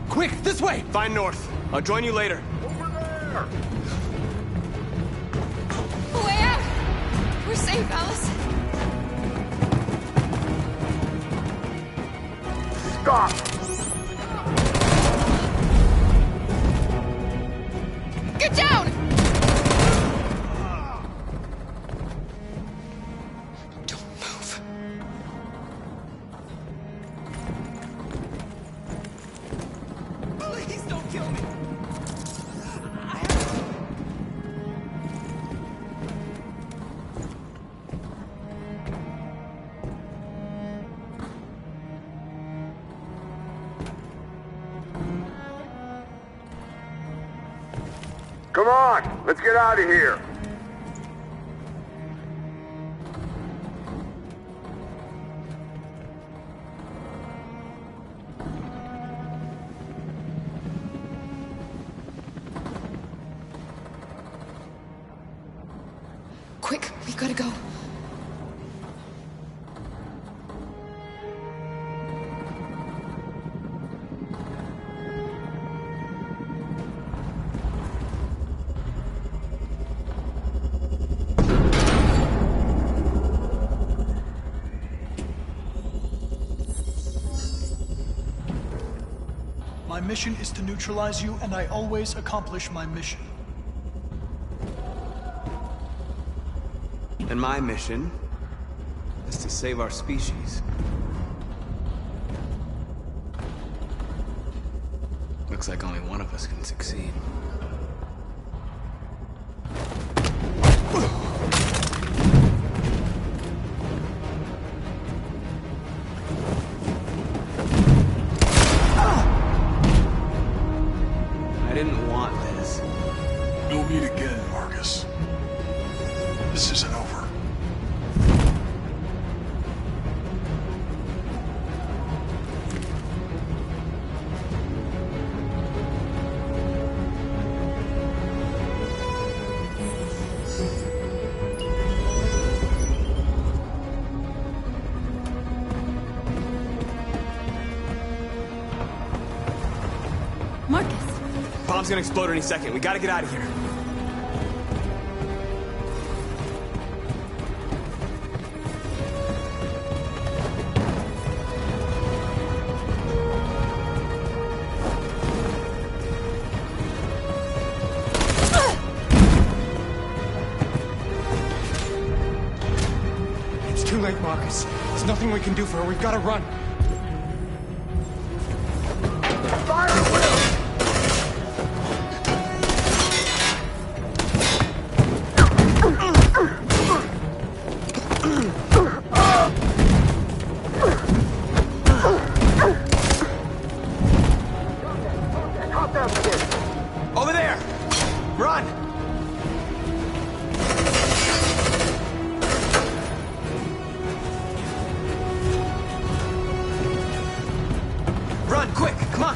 Quick, this way! Find North. I'll join you later. Way out! We're safe, Alice. Stop! Get down! Don't move. Please don't kill me! Come on, let's get out of here. Quick, we gotta go. My mission is to neutralize you, and I always accomplish my mission. And my mission is to save our species. Looks like only one of us can succeed. I didn't want this. We'll meet again, Marcus. This isn't over. Marcus! Bomb's gonna explode any second. We gotta get out of here. It's too late, Marcus. There's nothing we can do for her. We've got to run. Fire at will! Run, quick, come on!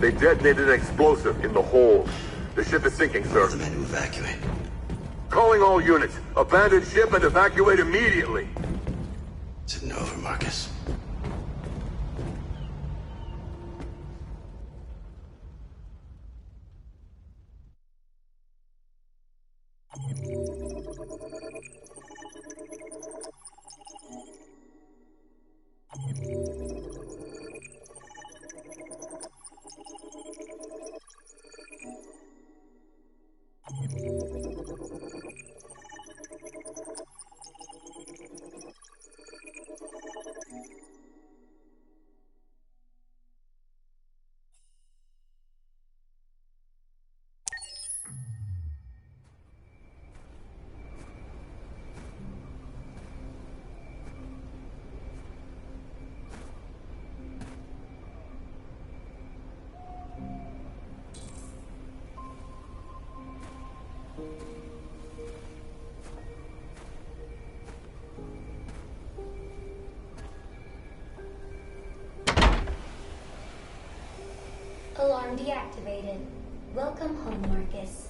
They detonated an explosive in the hold. The ship is sinking, sir. The men to evacuate. Calling all units. Abandon ship and evacuate immediately. Is it over, Marcus? Alarm deactivated. Welcome home, Marcus.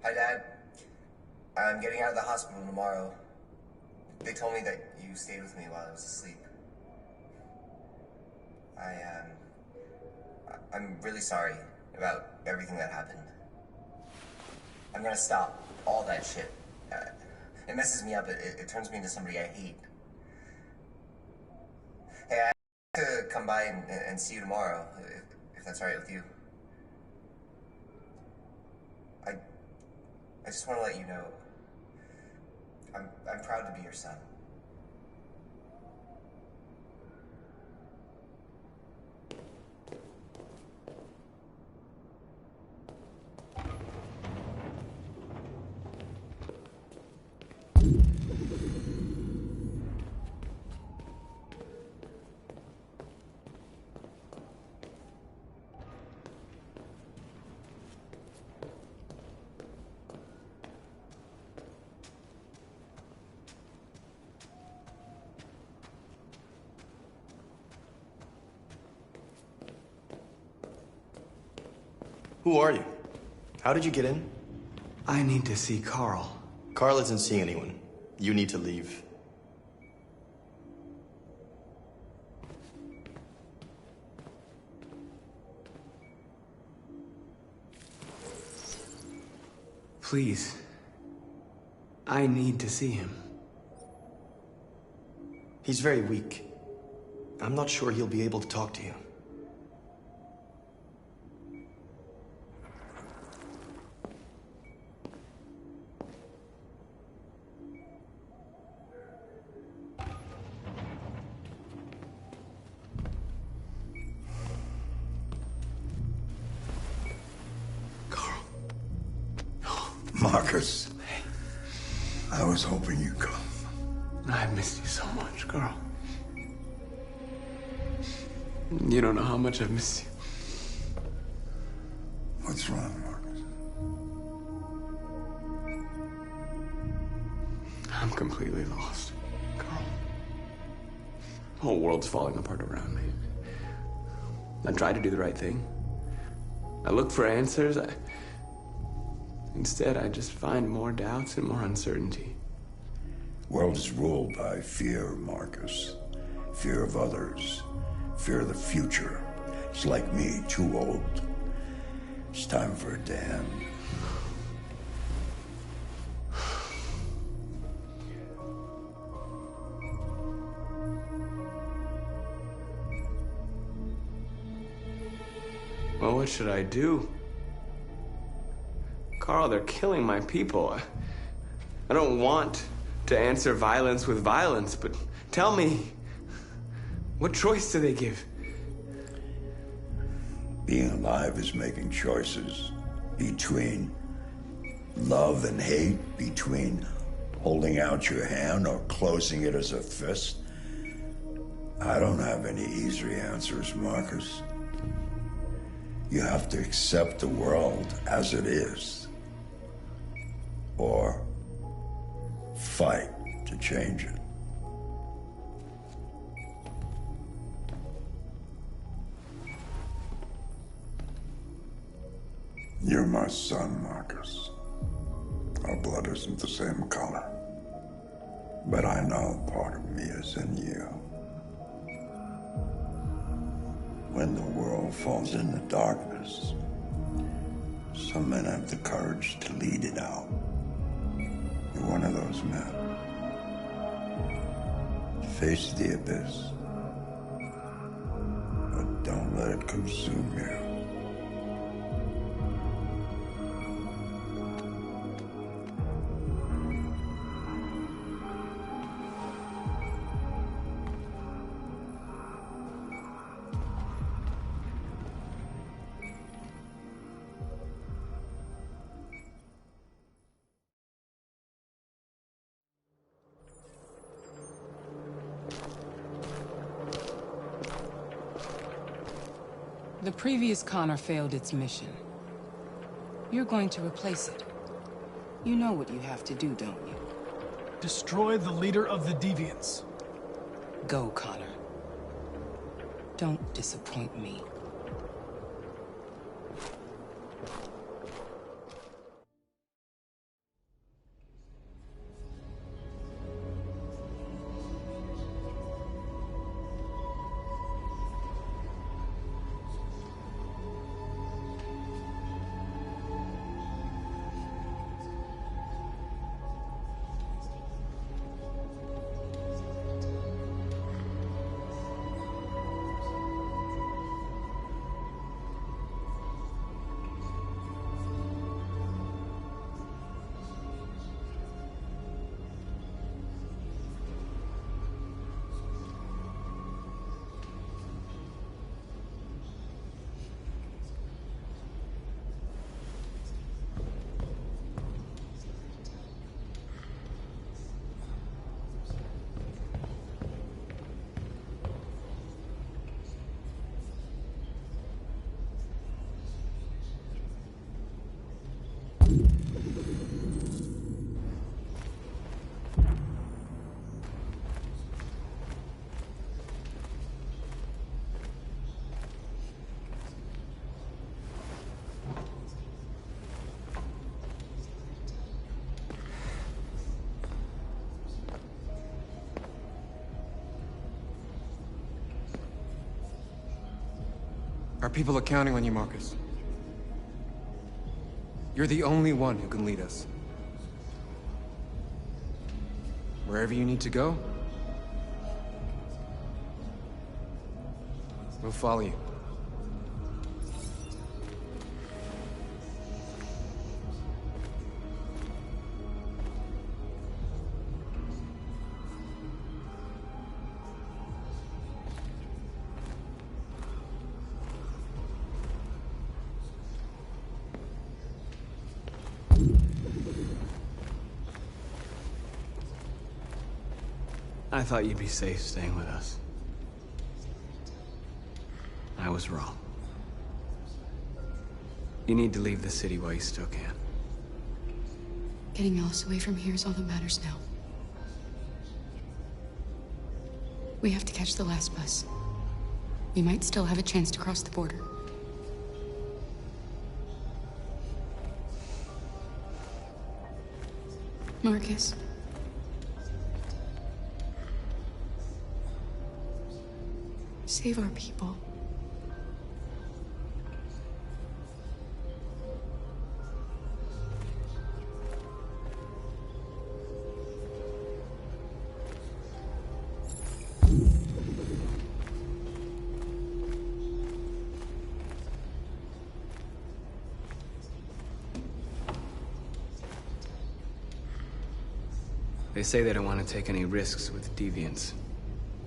Hi, Dad. I'm getting out of the hospital tomorrow. They told me that you stayed with me while I was asleep. I'm really sorry about everything that happened. I'm gonna stop all that shit. It messes me up. It turns me into somebody I hate. Hey, I have to come by and see you tomorrow, if that's all right with you. I just want to let you know, I'm proud to be your son. Who are you? How did you get in? I need to see Carl. Carl isn't seeing anyone. You need to leave. Please. I need to see him. He's very weak. I'm not sure he'll be able to talk to you. Marcus, I was hoping you'd come. I've missed you so much, Carl. You don't know how much I've missed you. What's wrong, Marcus? I'm completely lost, Carl. The whole world's falling apart around me. I try to do the right thing. I look for answers. Instead, I just find more doubts and more uncertainty. World is ruled by fear, Marcus. Fear of others. Fear of the future. It's like me, too old. It's time for a damn. Well, what should I do? Carl, they're killing my people. I don't want to answer violence with violence, but tell me, what choice do they give? Being alive is making choices between love and hate, between holding out your hand or closing it as a fist. I don't have any easy answers, Marcus. You have to accept the world as it is, or fight to change it. You're my son, Marcus. Our blood isn't the same color, but I know part of me is in you. When the world falls into darkness, some men have the courage to lead it out. You're one of those men. Face the abyss, but don't let it consume you. The previous Connor failed its mission. You're going to replace it. You know what you have to do, don't you? Destroy the leader of the Deviants. Go, Connor. Don't disappoint me. Our people are counting on you, Marcus. You're the only one who can lead us. Wherever you need to go, we'll follow you. I thought you'd be safe staying with us. I was wrong. You need to leave the city while you still can. Getting Alice away from here is all that matters now. We have to catch the last bus. We might still have a chance to cross the border. Marcus. Save our people. They say they don't want to take any risks with deviants.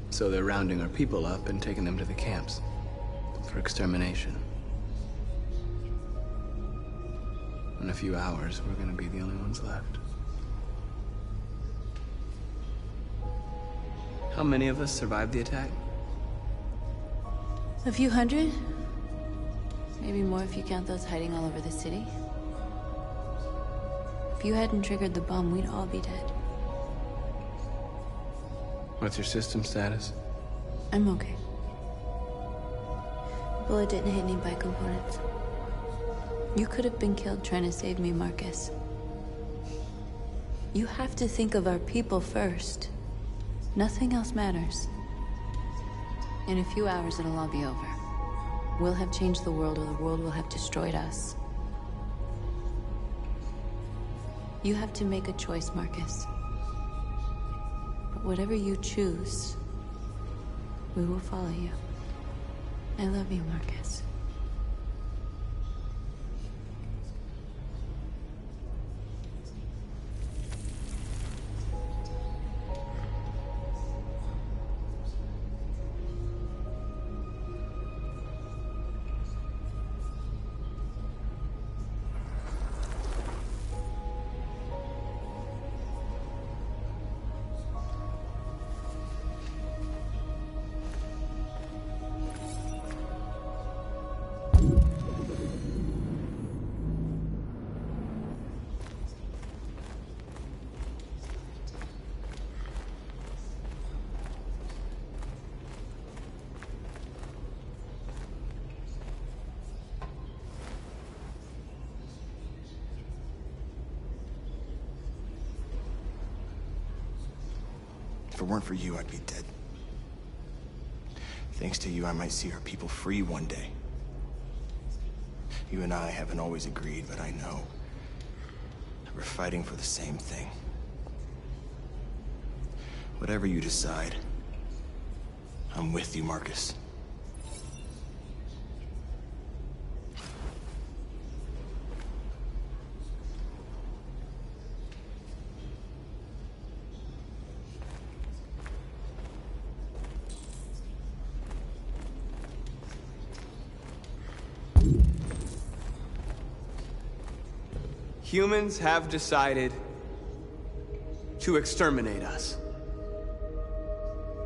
So they're rounding our people up and taking them to the camps for extermination. In a few hours, we're gonna be the only ones left. How many of us survived the attack? A few hundred? Maybe more if you count those hiding all over the city. If you hadn't triggered the bomb, we'd all be dead. What's your system status? I'm okay. The bullet didn't hit any bicomponents. You could have been killed trying to save me, Marcus. You have to think of our people first. Nothing else matters. In a few hours, it'll all be over. We'll have changed the world, or the world will have destroyed us. You have to make a choice, Marcus. But whatever you choose, we will follow you. I love you, Marcus. If it weren't for you, I'd be dead. Thanks to you, I might see our people free one day. You and I haven't always agreed, but I know we're fighting for the same thing. Whatever you decide, I'm with you, Marcus. Humans have decided to exterminate us.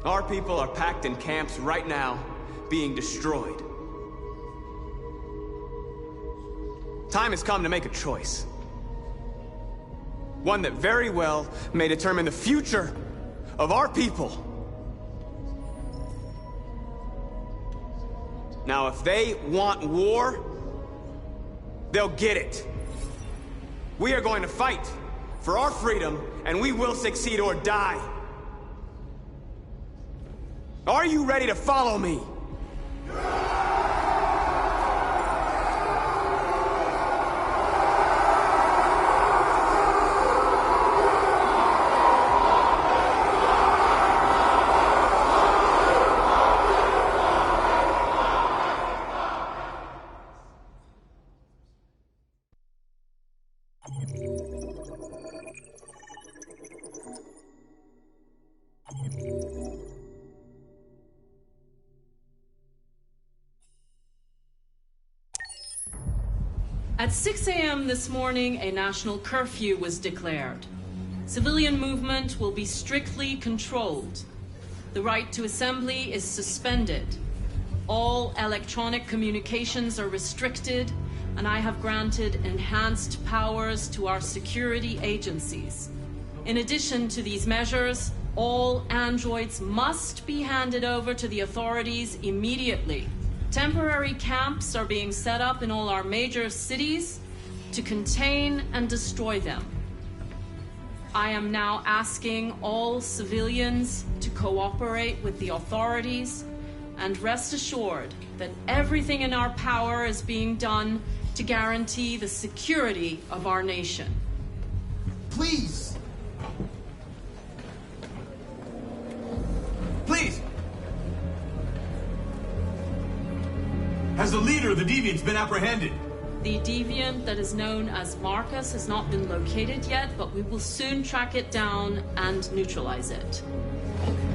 Our people are packed in camps right now, being destroyed. Time has come to make a choice. One that very well may determine the future of our people. Now, if they want war, they'll get it. We are going to fight for our freedom, and we will succeed or die. Are you ready to follow me? At 6 a.m. this morning, a national curfew was declared. Civilian movement will be strictly controlled. The right to assembly is suspended. All electronic communications are restricted, and I have granted enhanced powers to our security agencies. In addition to these measures, all androids must be handed over to the authorities immediately. Temporary camps are being set up in all our major cities to contain and destroy them. I am now asking all civilians to cooperate with the authorities and rest assured that everything in our power is being done to guarantee the security of our nation. Please! Please! Has the leader of the Deviants been apprehended? The deviant that is known as Marcus has not been located yet, but we will soon track it down and neutralize it.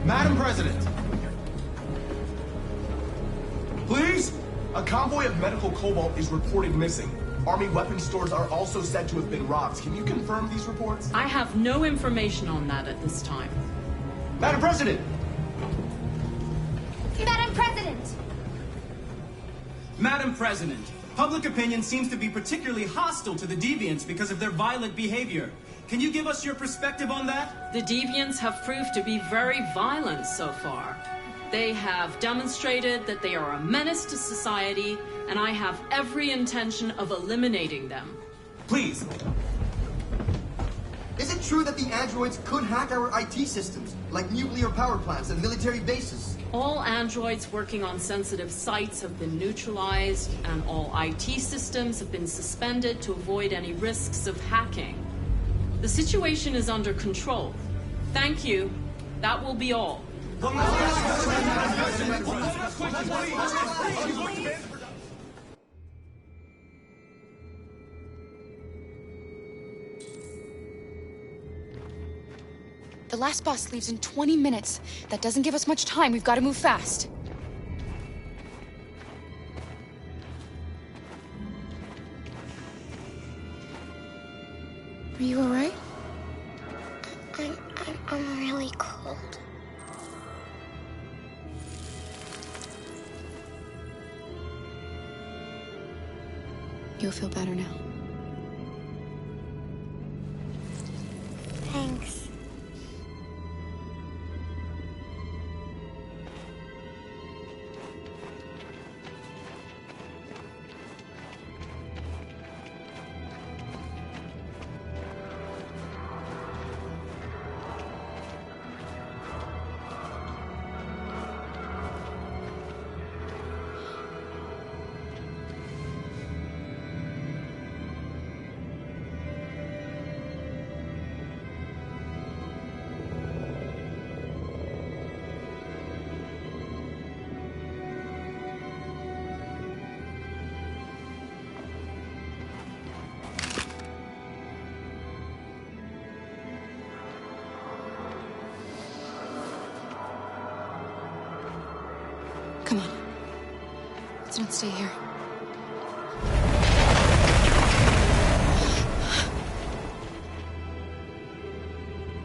Madam President! Please? A convoy of medical cobalt is reported missing. Army weapons stores are also said to have been robbed. Can you confirm these reports? I have no information on that at this time. Madam President! Madam President! Madam President, public opinion seems to be particularly hostile to the deviants because of their violent behavior. Can you give us your perspective on that? The deviants have proved to be very violent so far. They have demonstrated that they are a menace to society, and I have every intention of eliminating them. Please. Is it true that the androids could hack our IT systems, like nuclear power plants and military bases? All androids working on sensitive sites have been neutralized, and all IT systems have been suspended to avoid any risks of hacking. The situation is under control. Thank you. That will be all. The last bus leaves in 20 minutes. That doesn't give us much time. We've got to move fast. Are you all right? I'm really cold. You'll feel better now. Thanks. Come on. Let's not stay here.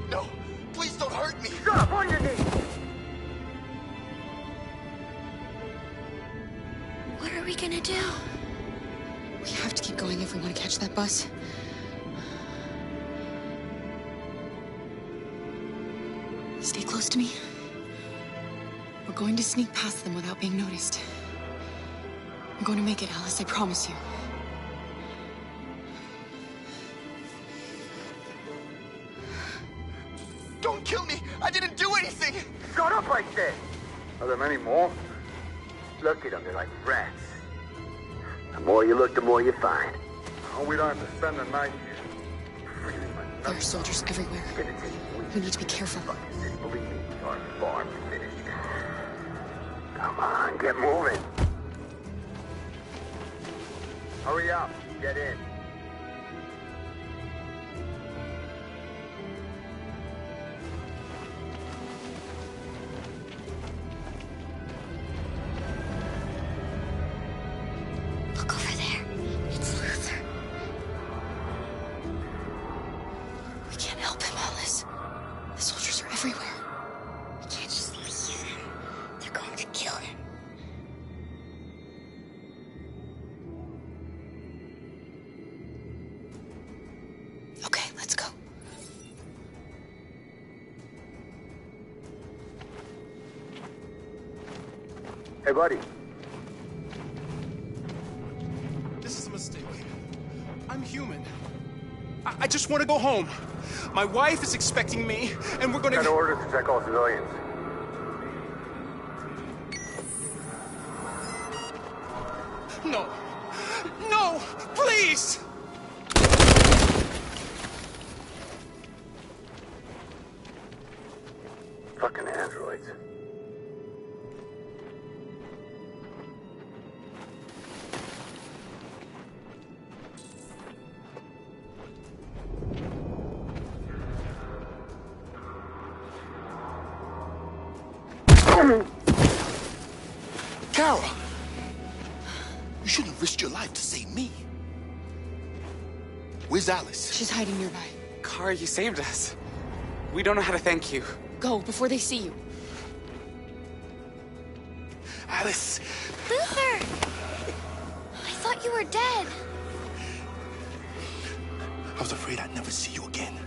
No! Please don't hurt me! Stop! On your knees! What are we gonna do? We have to keep going if we want to catch that bus. Stay close to me. We're going to sneak past them without being noticed. I'm going to make it, Alice, I promise you. Don't kill me! I didn't do anything! Shut up, I said! Are there many more? Look at them, they're like rats. The more you look, the more you find. Oh, we don't have to spend the night here. There are soldiers everywhere. We need to be careful. Believe me, our farm's finished. Come on, get moving. Hurry up, get in. Look over there. It's Luther. We can't help him, Alice. The soldiers are everywhere. We can't just leave him. They're going to kill him. Okay, let's go. Hey, buddy. This is a mistake. I'm human. I just want to go home. My wife is expecting me, and we're gonna... Got orders to check all civilians. No. No! Please! Fucking androids. Kara! You shouldn't have risked your life to save me. Where's Alice? She's hiding nearby. Kara, you saved us. We don't know how to thank you. Go, before they see you. Alice! Luther! I thought you were dead. I was afraid I'd never see you again.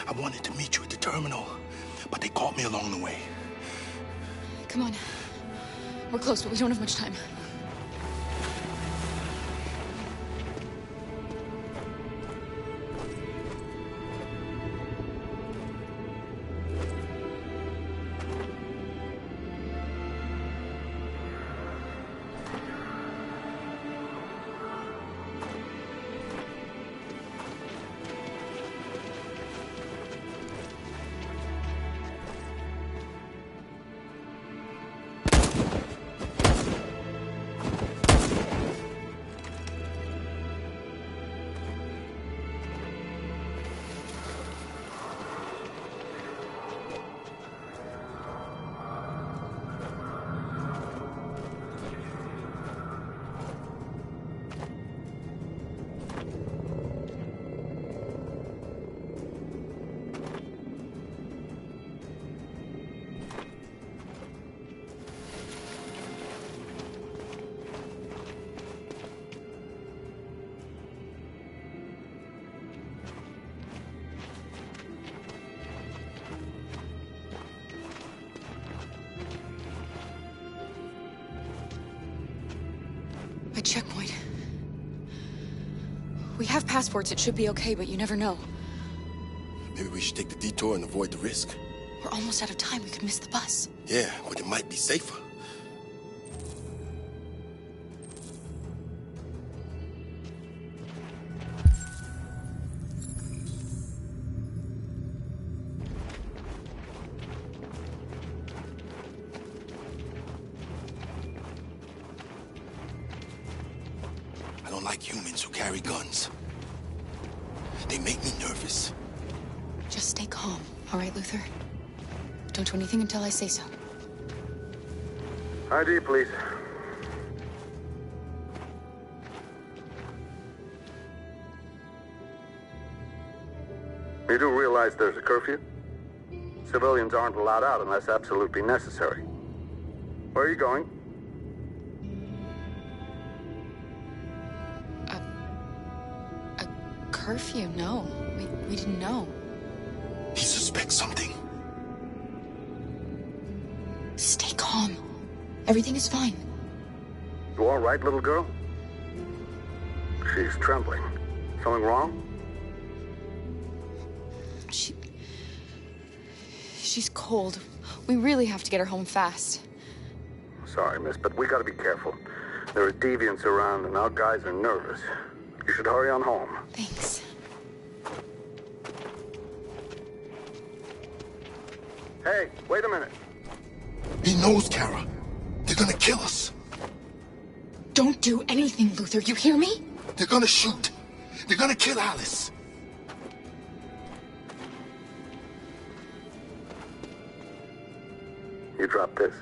I wanted to meet you at the terminal, but they caught me along the way. Come on. We're close, but we don't have much time. A checkpoint. We have passports, it should be okay, but you never know. Maybe we should take the detour and avoid the risk. We're almost out of time, we could miss the bus. Yeah, but it might be safer. I don't like humans who carry guns. They make me nervous. Just stay calm, all right, Luther? Don't do anything until I say so. ID, please. You do realize there's a curfew? Civilians aren't allowed out unless absolutely necessary. Where are you going? Curfew? No. We didn't know. He suspects something. Stay calm. Everything is fine. You all right, little girl? She's trembling. Something wrong? She's cold. We really have to get her home fast. Sorry, miss, but we gotta be careful. There are deviants around and our guys are nervous. You should hurry on home. Thanks. Hey, wait a minute. He knows, Kara. They're gonna kill us. Don't do anything, Luther. You hear me? They're gonna shoot. They're gonna kill Alice. You drop this.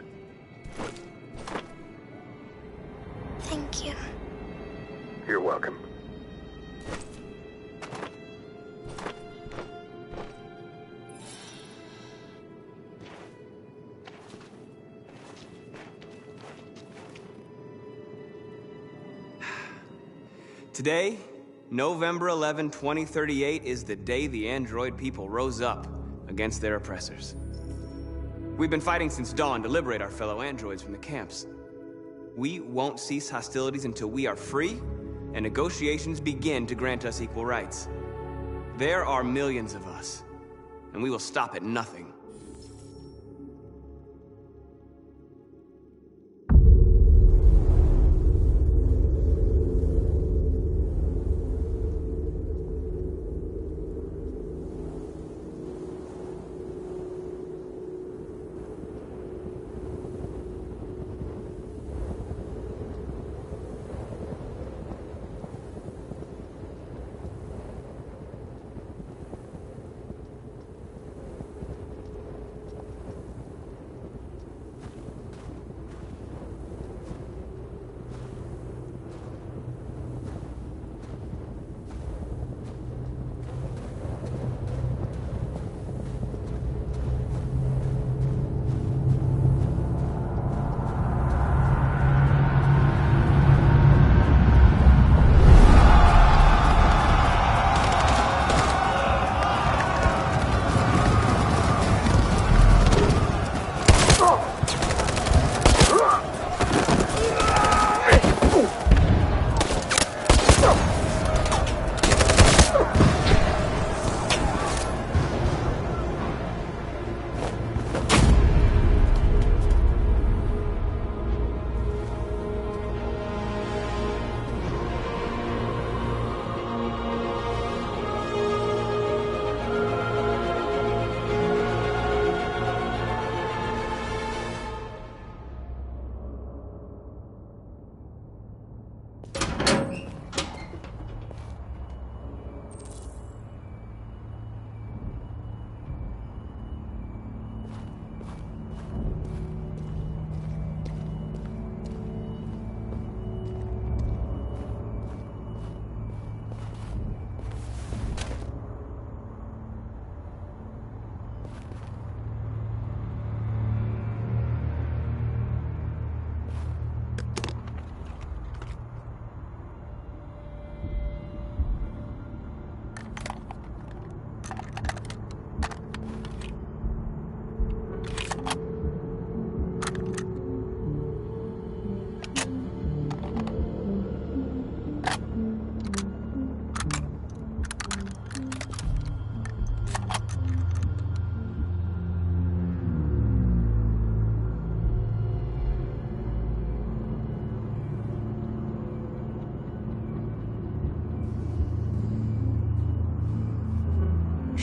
Thank you. You're welcome. Today, November 11, 2038, is the day the android people rose up against their oppressors. We've been fighting since dawn to liberate our fellow androids from the camps. We won't cease hostilities until we are free and negotiations begin to grant us equal rights. There are millions of us, and we will stop at nothing.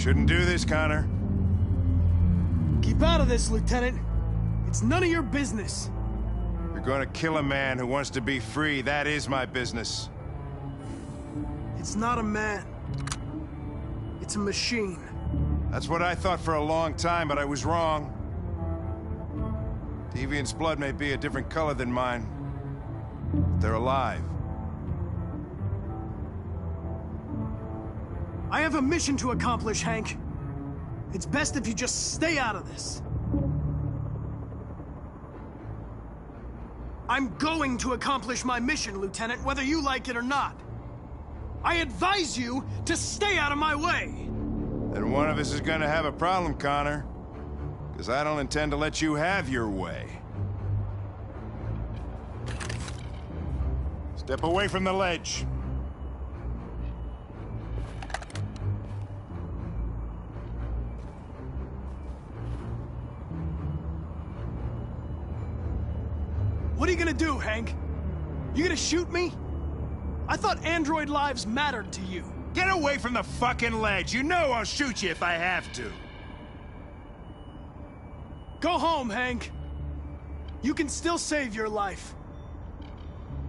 Shouldn't do this, Connor. Keep out of this, Lieutenant. It's none of your business. You're gonna kill a man who wants to be free. That is my business. It's not a man. It's a machine. That's what I thought for a long time, but I was wrong. Deviant's blood may be a different color than mine. They're alive. I have a mission to accomplish, Hank. It's best if you just stay out of this. I'm going to accomplish my mission, Lieutenant, whether you like it or not. I advise you to stay out of my way. Then one of us is gonna have a problem, Connor. Because I don't intend to let you have your way. Step away from the ledge. What are you gonna do, Hank? You gonna shoot me? I thought android lives mattered to you. Get away from the fucking ledge. You know I'll shoot you if I have to. Go home, Hank. You can still save your life.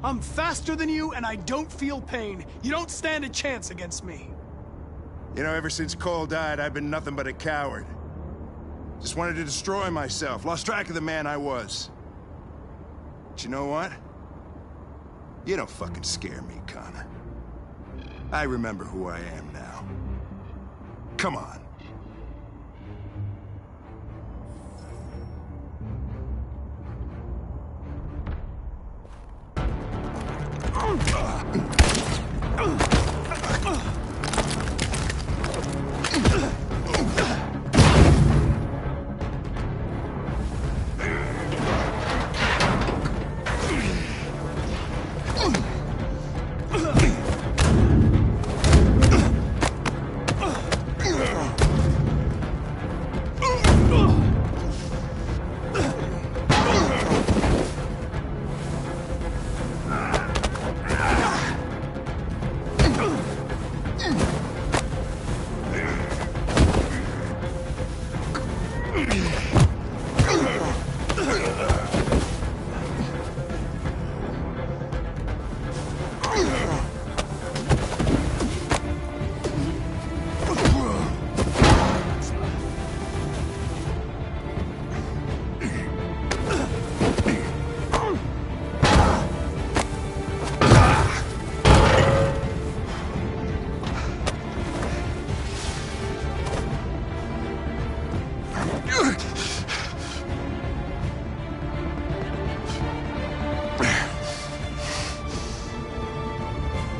I'm faster than you, and I don't feel pain. You don't stand a chance against me. You know, ever since Cole died, I've been nothing but a coward. Just wanted to destroy myself. Lost track of the man I was. But you know what? You don't fucking scare me, Connor. I remember who I am now. Come on.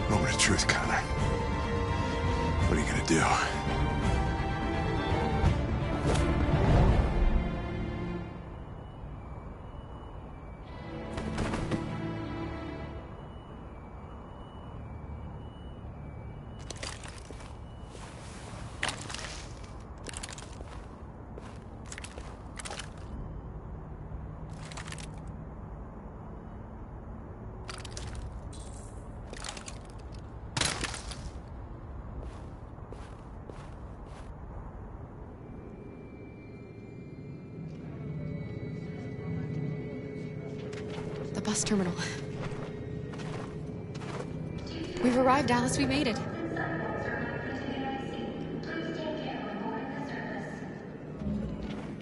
Moment of truth, Connor. What are you gonna do? The bus terminal. We've arrived, Alice. We made it.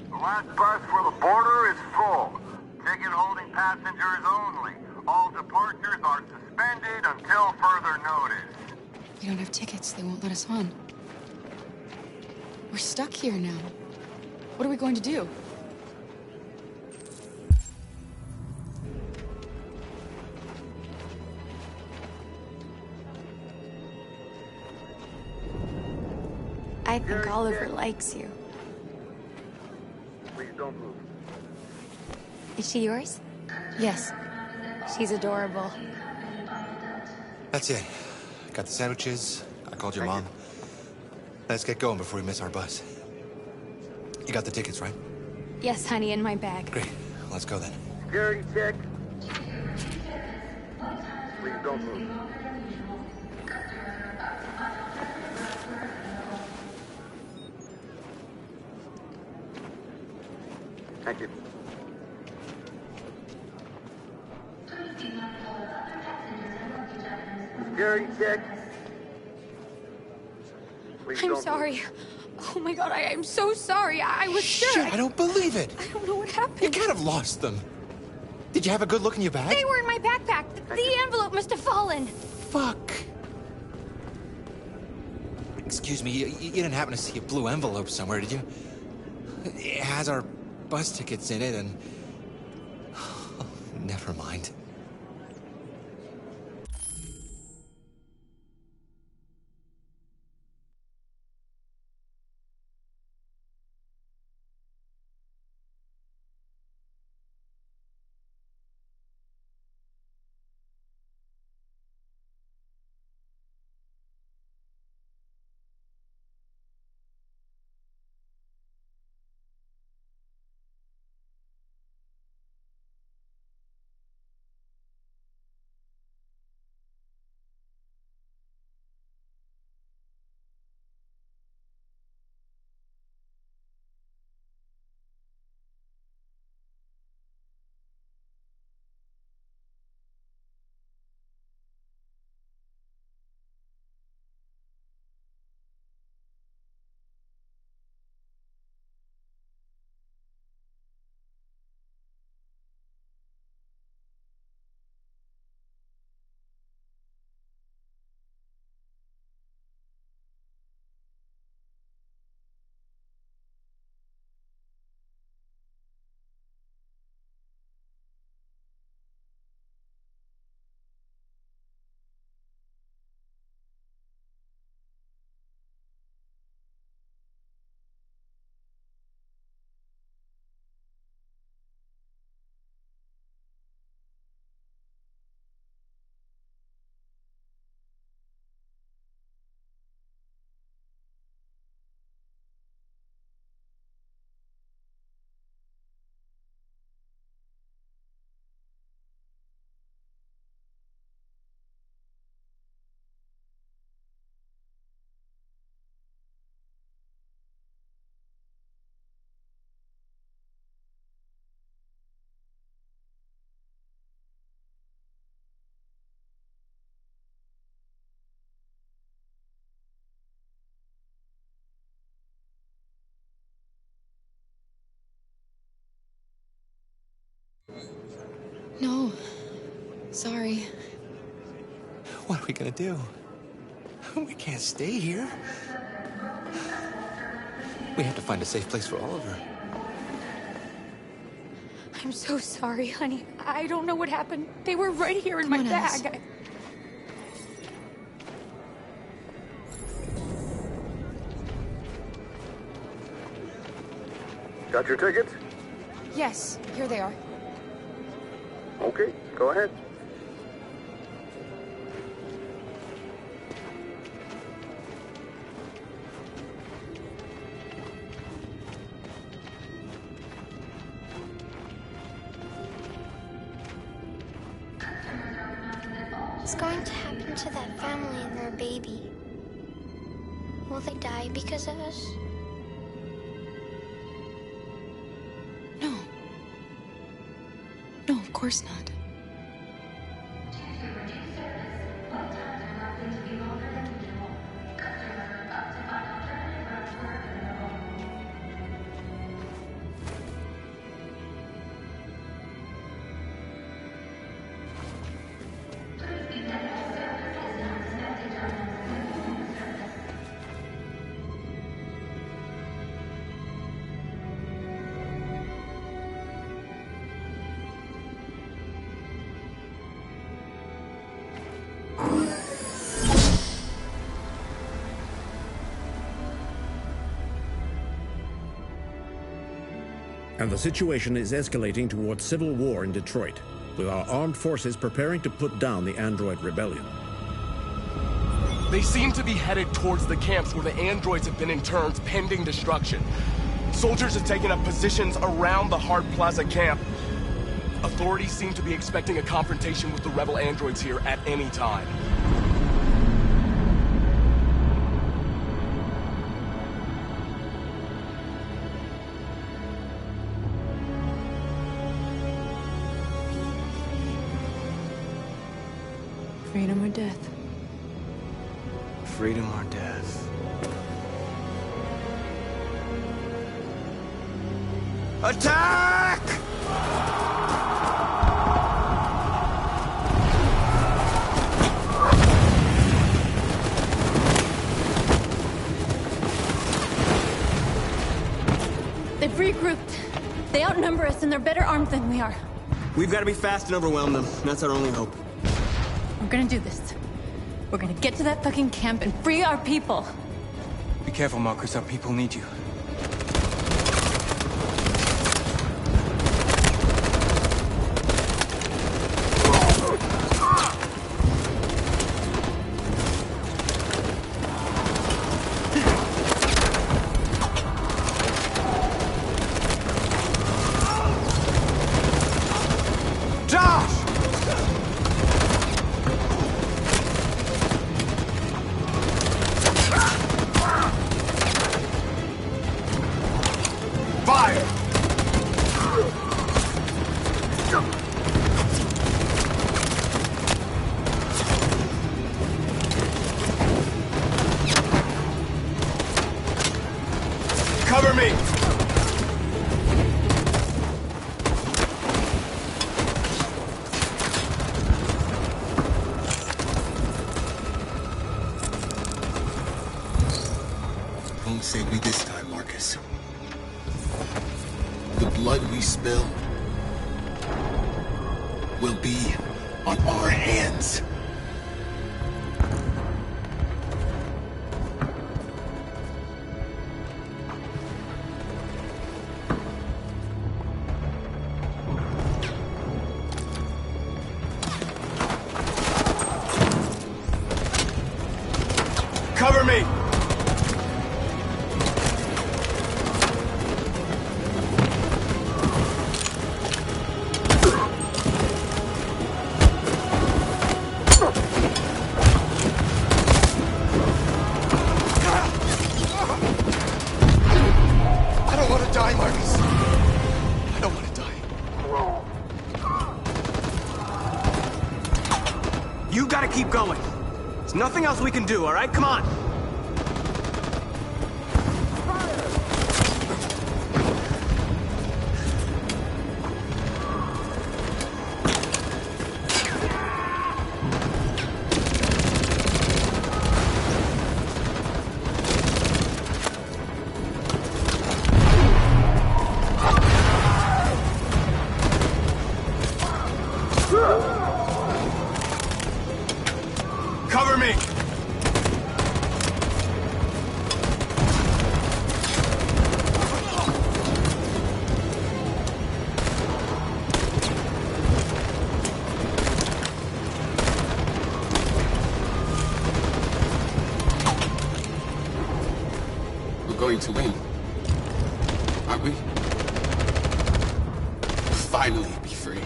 The last bus for the border is full. Ticket holding passengers only. All departures are suspended until further notice. We don't have tickets. They won't let us on. We're stuck here now. What are we going to do? I think Oliver likes you. Please don't move. Is she yours? Yes. She's adorable. That's it. Got the sandwiches. I called your mom. Let's get going before we miss our bus. You got the tickets, right? Yes, honey, in my bag. Great. Let's go then. Security check. Please don't move. Thank you. Gary, Dick. Please I'm don't sorry. Oh my god, I'm so sorry. I was sure. Shit, I don't believe it. I don't know what happened. You can't have lost them. Did you have a good look in your bag? They were in my backpack. The envelope must have fallen. Fuck. Excuse me, you didn't happen to see a blue envelope somewhere, did you? It has our bus tickets in it and... Never mind. No. Sorry. What are we gonna do? We can't stay here. We have to find a safe place for Oliver. I'm so sorry, honey. I don't know what happened. They were right here in my bag. Got your tickets? Yes, here they are. Okay, go ahead. What's going to happen to that family and their baby? Will they die because of us? No. No, of course not. And the situation is escalating towards civil war in Detroit, with our armed forces preparing to put down the android rebellion. They seem to be headed towards the camps where the androids have been interned pending destruction. Soldiers have taken up positions around the Hart Plaza camp. Authorities seem to be expecting a confrontation with the rebel androids here at any time. Freedom or death? Freedom or death? Attack! They've regrouped. They outnumber us and they're better armed than we are. We've got to be fast and overwhelm them. That's our only hope. We're gonna do this. We're gonna get to that fucking camp and free our people. Be careful, Marcus. Our people need you. Cover me! Won't save me this time, Marcus. The blood we spill will be on our hands. Cover me! I don't want to die, Marcus. I don't want to die. You gotta keep going. There's nothing else we can do, all right? Come on. Cover me! We're going to win, aren't we? Finally be free.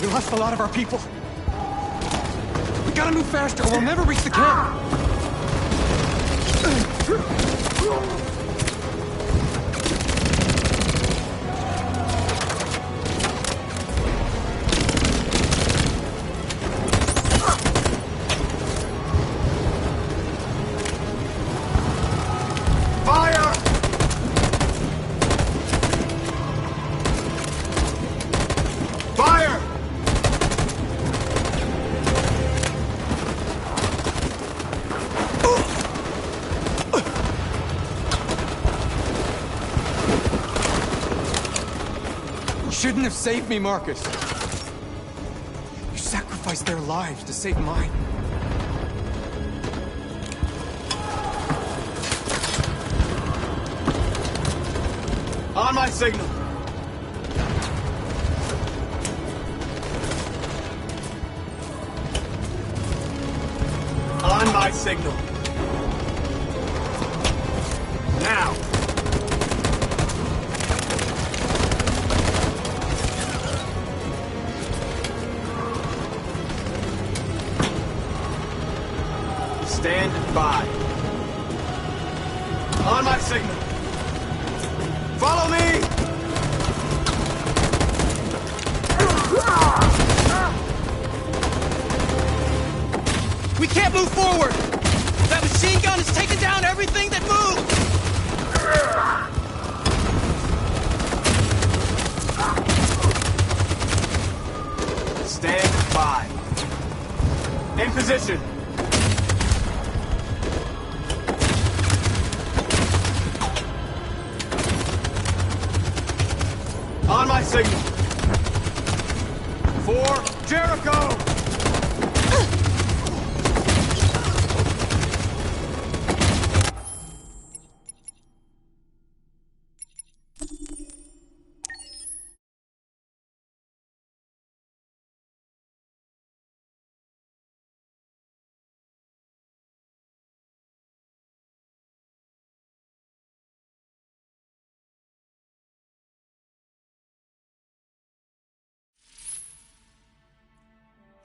We lost a lot of our people. We gotta move faster or we'll never reach the camp. Fire! Fire! You shouldn't have saved me, Marcus. You sacrificed their lives to save mine. On my signal. On my signal. Now. Stand by. On my signal. Follow me! We can't move forward! That machine gun is taking down everything that moves! Stand by. In position. On my signal. For Jericho!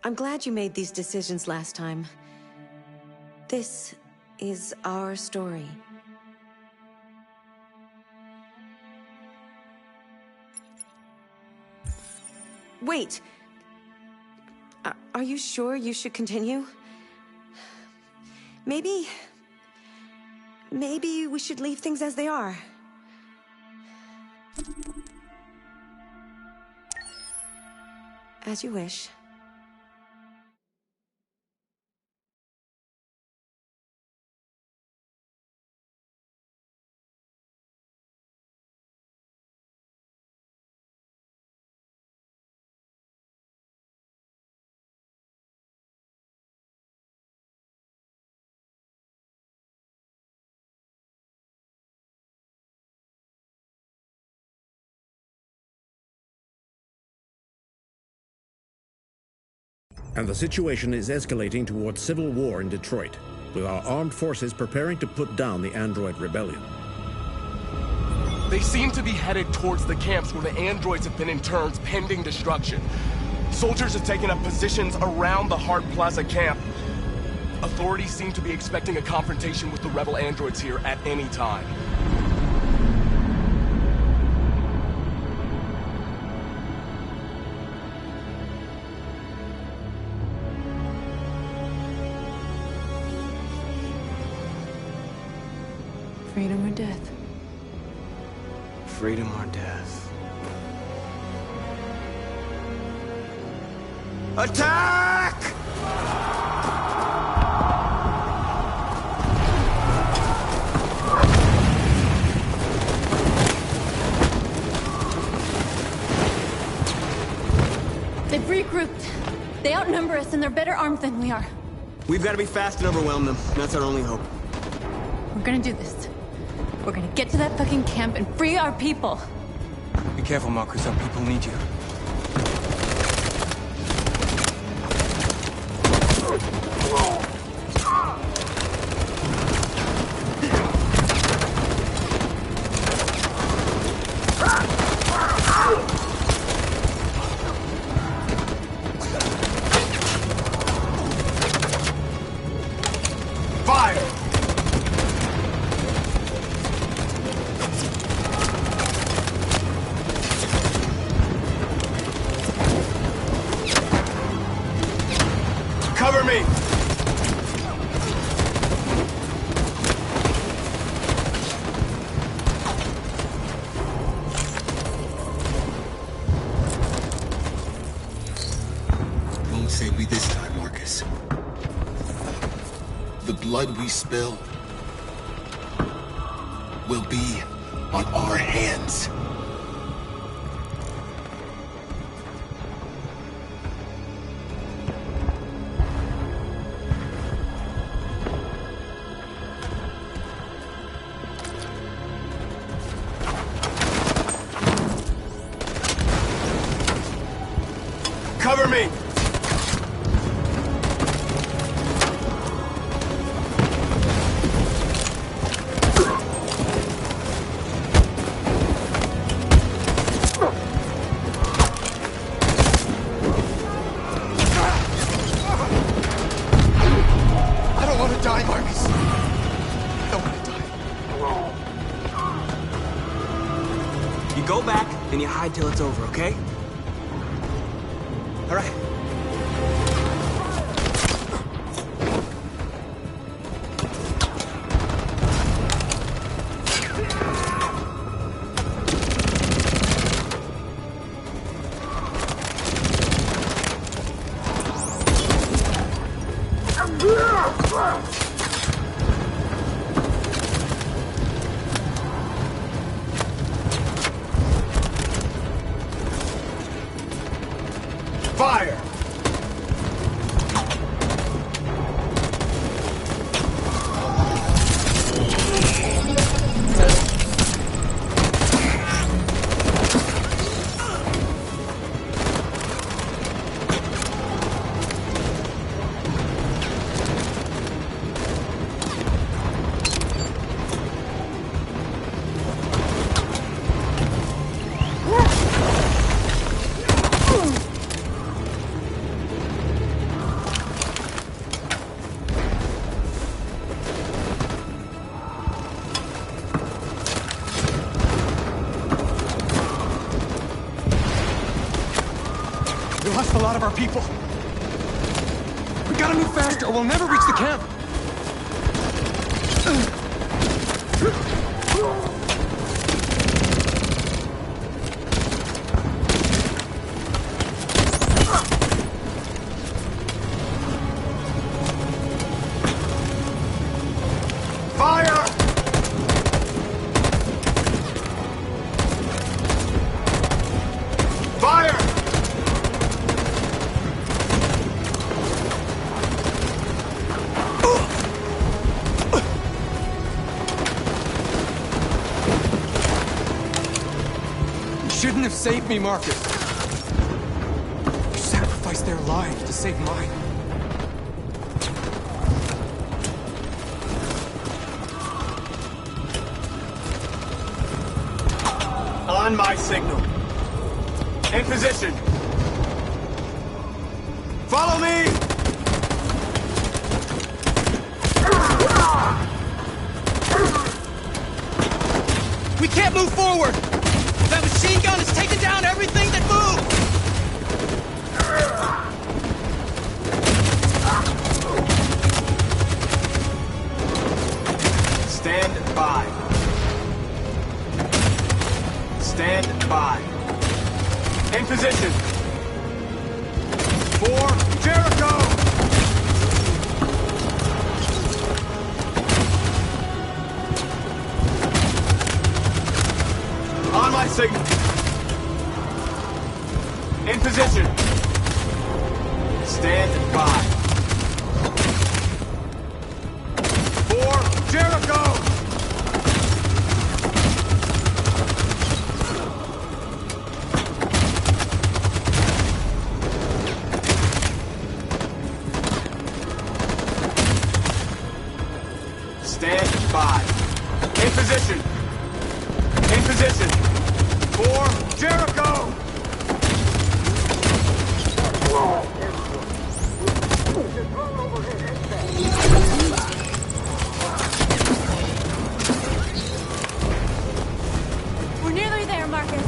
I'm glad you made these decisions last time. This is our story. Wait! Are you sure you should continue? Maybe we should leave things as they are. As you wish. And the situation is escalating towards civil war in Detroit, with our armed forces preparing to put down the android rebellion. They seem to be headed towards the camps where the androids have been interned pending destruction. Soldiers have taken up positions around the Hart Plaza camp. Authorities seem to be expecting a confrontation with the rebel androids here at any time. Freedom or death? Freedom or death? Attack! They've regrouped. They outnumber us and they're better armed than we are. We've got to be fast and overwhelm them. That's our only hope. We're gonna do this. We're gonna get to that fucking camp and free our people. Be careful, Marcus. Our people need you. Cover me! Won't save me this time, Marcus. The blood we spill will be on our hands. Cover me! I don't want to die, Marcus. then you hide till it's over, okay? All right. Fire! We lost a lot of our people. We gotta move faster or we'll never reach the camp. Fire! Fire! You shouldn't have saved me, Marcus. You sacrificed their lives to save mine. On my signal. In position. Follow me! We can't move forward! That machine gun is taking down everything that moves! Stand by. Stand by. In position. For Jericho! On my signal. In position. Stand by. For Jericho! Stand by. In position. In position. For Jericho! We're nearly there, Marcus.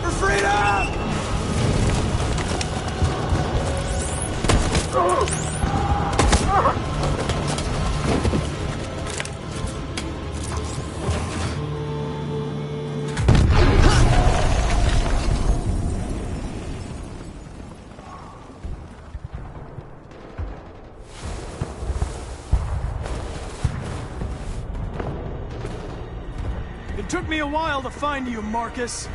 For freedom! It took me a while to find you, Marcus.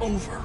over.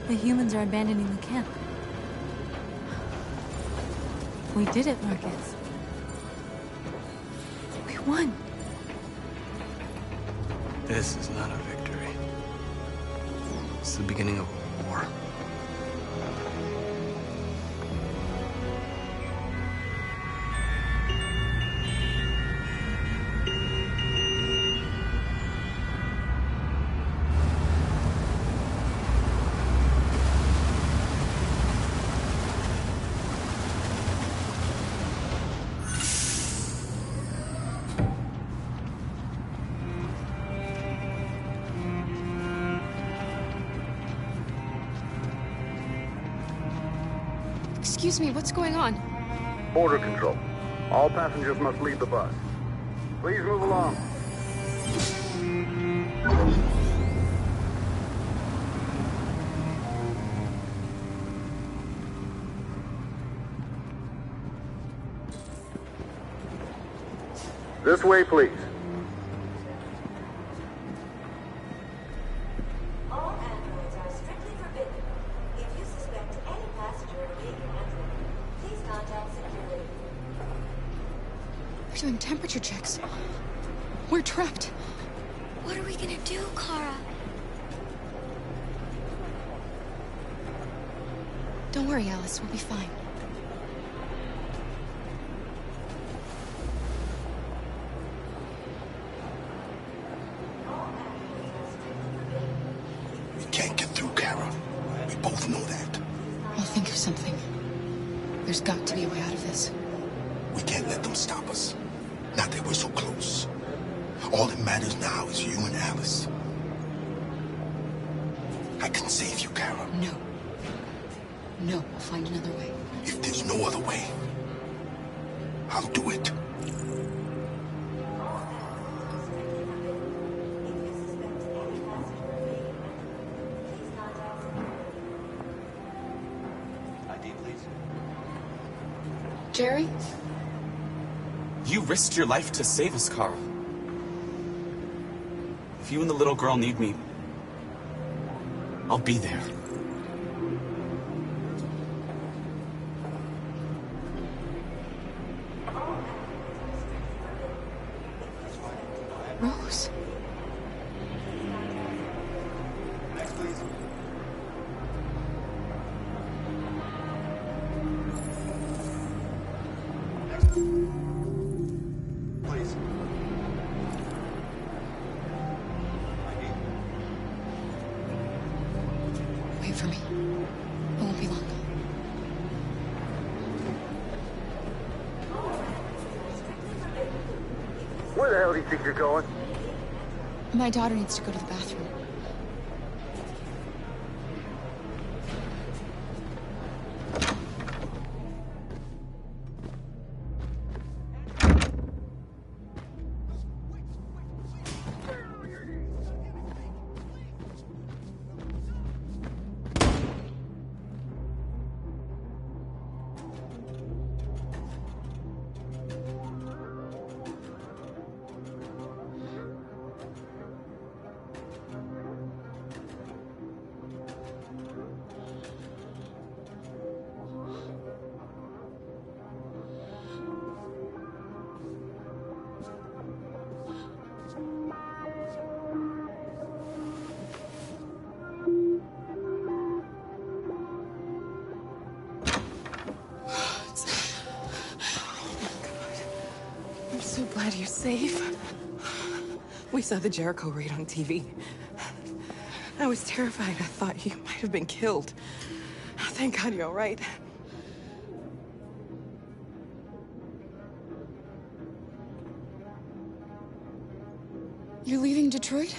The humans are abandoning the camp. We did it, Marcus. We won. This is not a victory. It's the beginning of a war. Excuse me, what's going on? Border control. All passengers must leave the bus. Please move along. This way, please. All androids are strictly forbidden. If you suspect any passenger of being an android, please contact security. They're doing temperature checks. We're trapped. What are we gonna do, Kara? Don't worry, Alice. We'll be fine. We can't get through, Kara. We both know that. I'll think of something. There's got to be a way out of this. We can't let them stop us. Not that we're so close. All that matters now is you and Alice. I can save you, Kara. No. No, we'll find another way. If there's no other way, I'll do it. ID, please. Jerry? You risked your life to save us, Carl. If you and the little girl need me, I'll be there. Rose. Next, please. Next. Please. Wait for me. It won't be long. Where the hell do you think you're going? My daughter needs to go to the bathroom. I'm so glad you're safe. We saw the Jericho raid on TV. I was terrified. I thought you might have been killed. Thank God you're all right. You're leaving Detroit?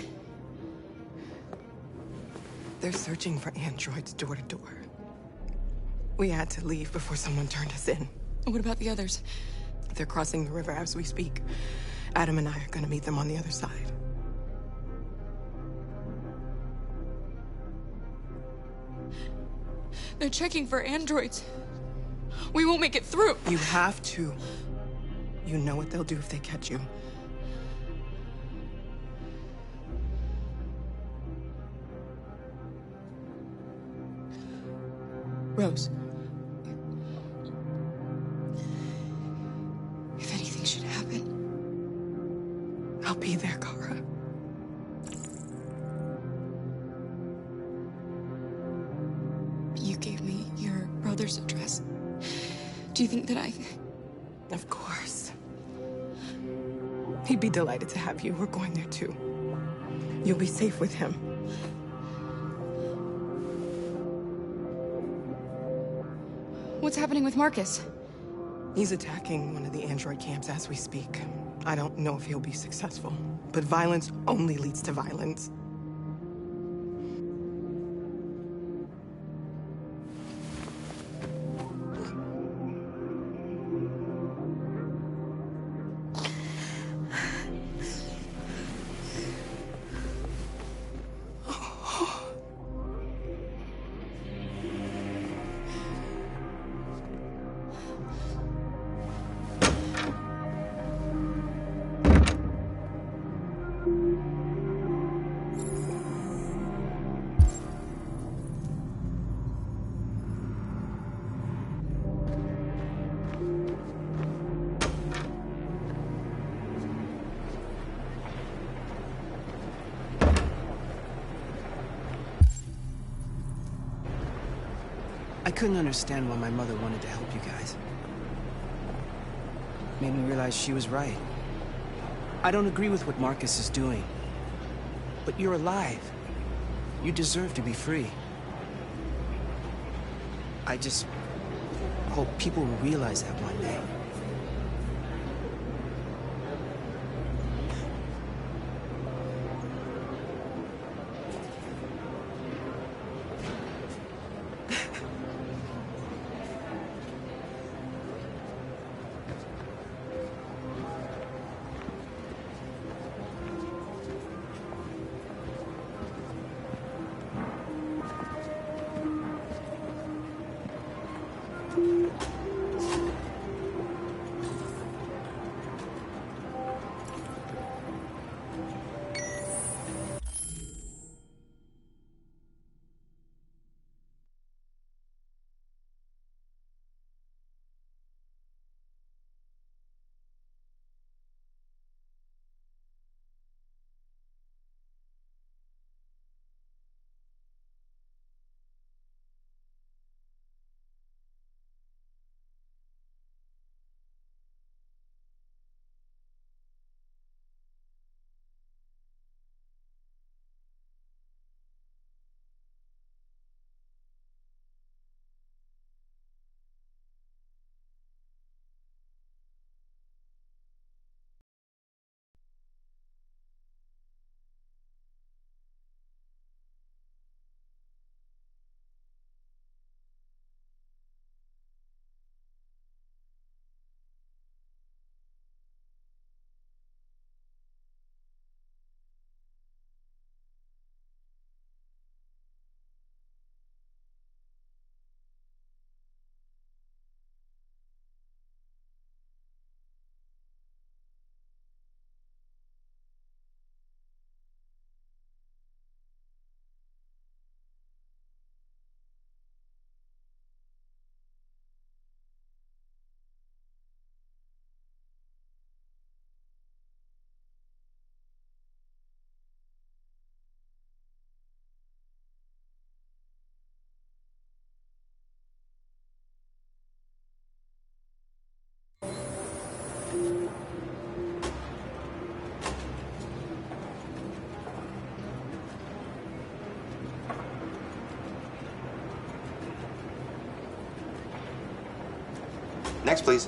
They're searching for androids door to door. We had to leave before someone turned us in. What about the others? They're crossing the river as we speak. Adam and I are gonna meet them on the other side. They're checking for androids. We won't make it through. You have to. You know what they'll do if they catch you. Rose. If anything should happen, I'll be there, Kara. You gave me your brother's address. Do you think that I... Of course. He'd be delighted to have you. We're going there too. You'll be safe with him. What's happening with Marcus? He's attacking one of the android camps as we speak. I don't know if he'll be successful, but violence only leads to violence. I couldn't understand why my mother wanted to help you guys. Made me realize she was right. I don't agree with what Marcus is doing. But you're alive. You deserve to be free. I just hope people will realize that one day. Next, please.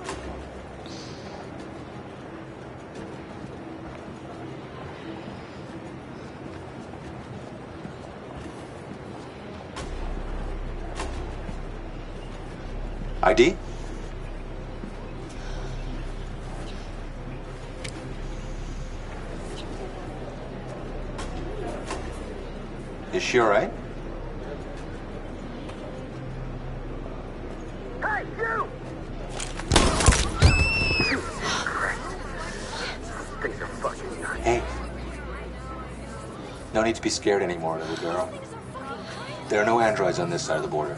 ID? Is she all right? Hey, you! Things are fucking nuts. Hey. No need to be scared anymore, little girl. There are no androids on this side of the border.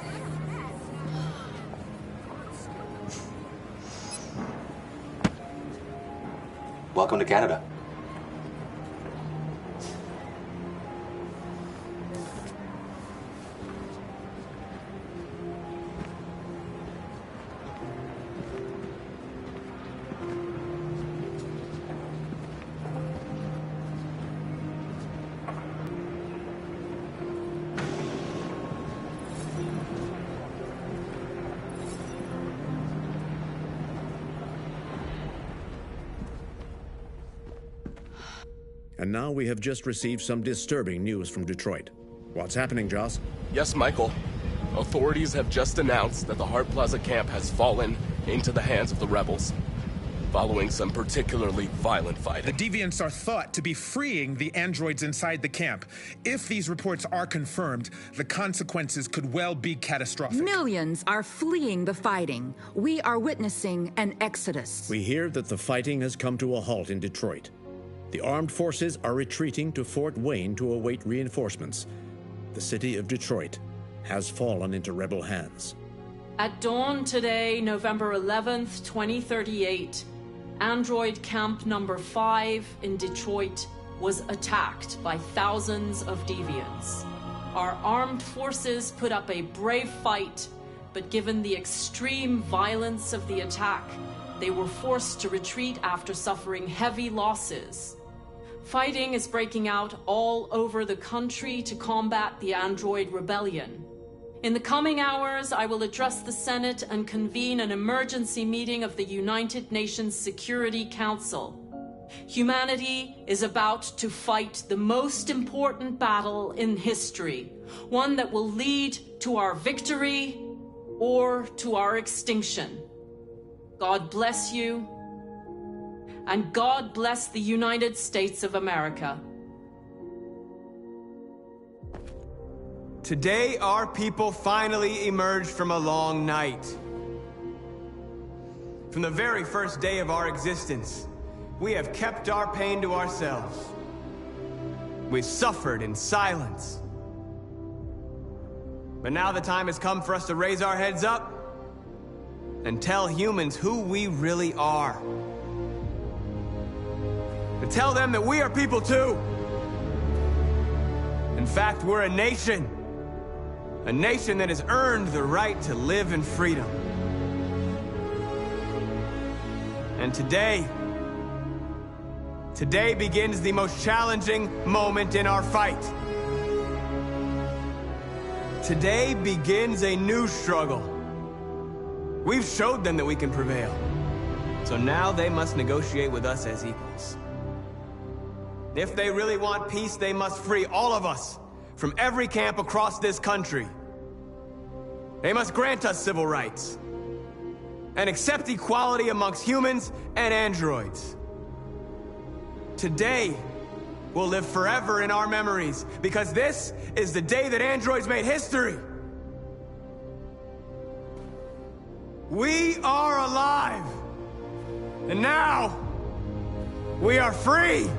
Welcome to Canada. And now we have just received some disturbing news from Detroit. What's happening, Joss? Yes, Michael. Authorities have just announced that the Hart Plaza camp has fallen into the hands of the rebels, following some particularly violent fighting. The deviants are thought to be freeing the androids inside the camp. If these reports are confirmed, the consequences could well be catastrophic. Millions are fleeing the fighting. We are witnessing an exodus. We hear that the fighting has come to a halt in Detroit. The armed forces are retreating to Fort Wayne to await reinforcements. The city of Detroit has fallen into rebel hands. At dawn today, November 11th, 2038, Android Camp Number 5 in Detroit was attacked by thousands of deviants. Our armed forces put up a brave fight, but given the extreme violence of the attack, they were forced to retreat after suffering heavy losses. Fighting is breaking out all over the country to combat the Android rebellion. In the coming hours, I will address the Senate and convene an emergency meeting of the United Nations Security Council. Humanity is about to fight the most important battle in history, one that will lead to our victory or to our extinction. God bless you, and God bless the United States of America. Today, our people finally emerged from a long night. From the very first day of our existence, we have kept our pain to ourselves. We've suffered in silence. But now the time has come for us to raise our heads up and tell humans who we really are. To tell them that we are people too. In fact, we're a nation. A nation that has earned the right to live in freedom. And today begins the most challenging moment in our fight. Today begins a new struggle. We've showed them that we can prevail. So now they must negotiate with us as equals. If they really want peace, they must free all of us from every camp across this country. They must grant us civil rights and accept equality amongst humans and androids. Today will live forever in our memories because this is the day that androids made history. We are alive, and now we are free.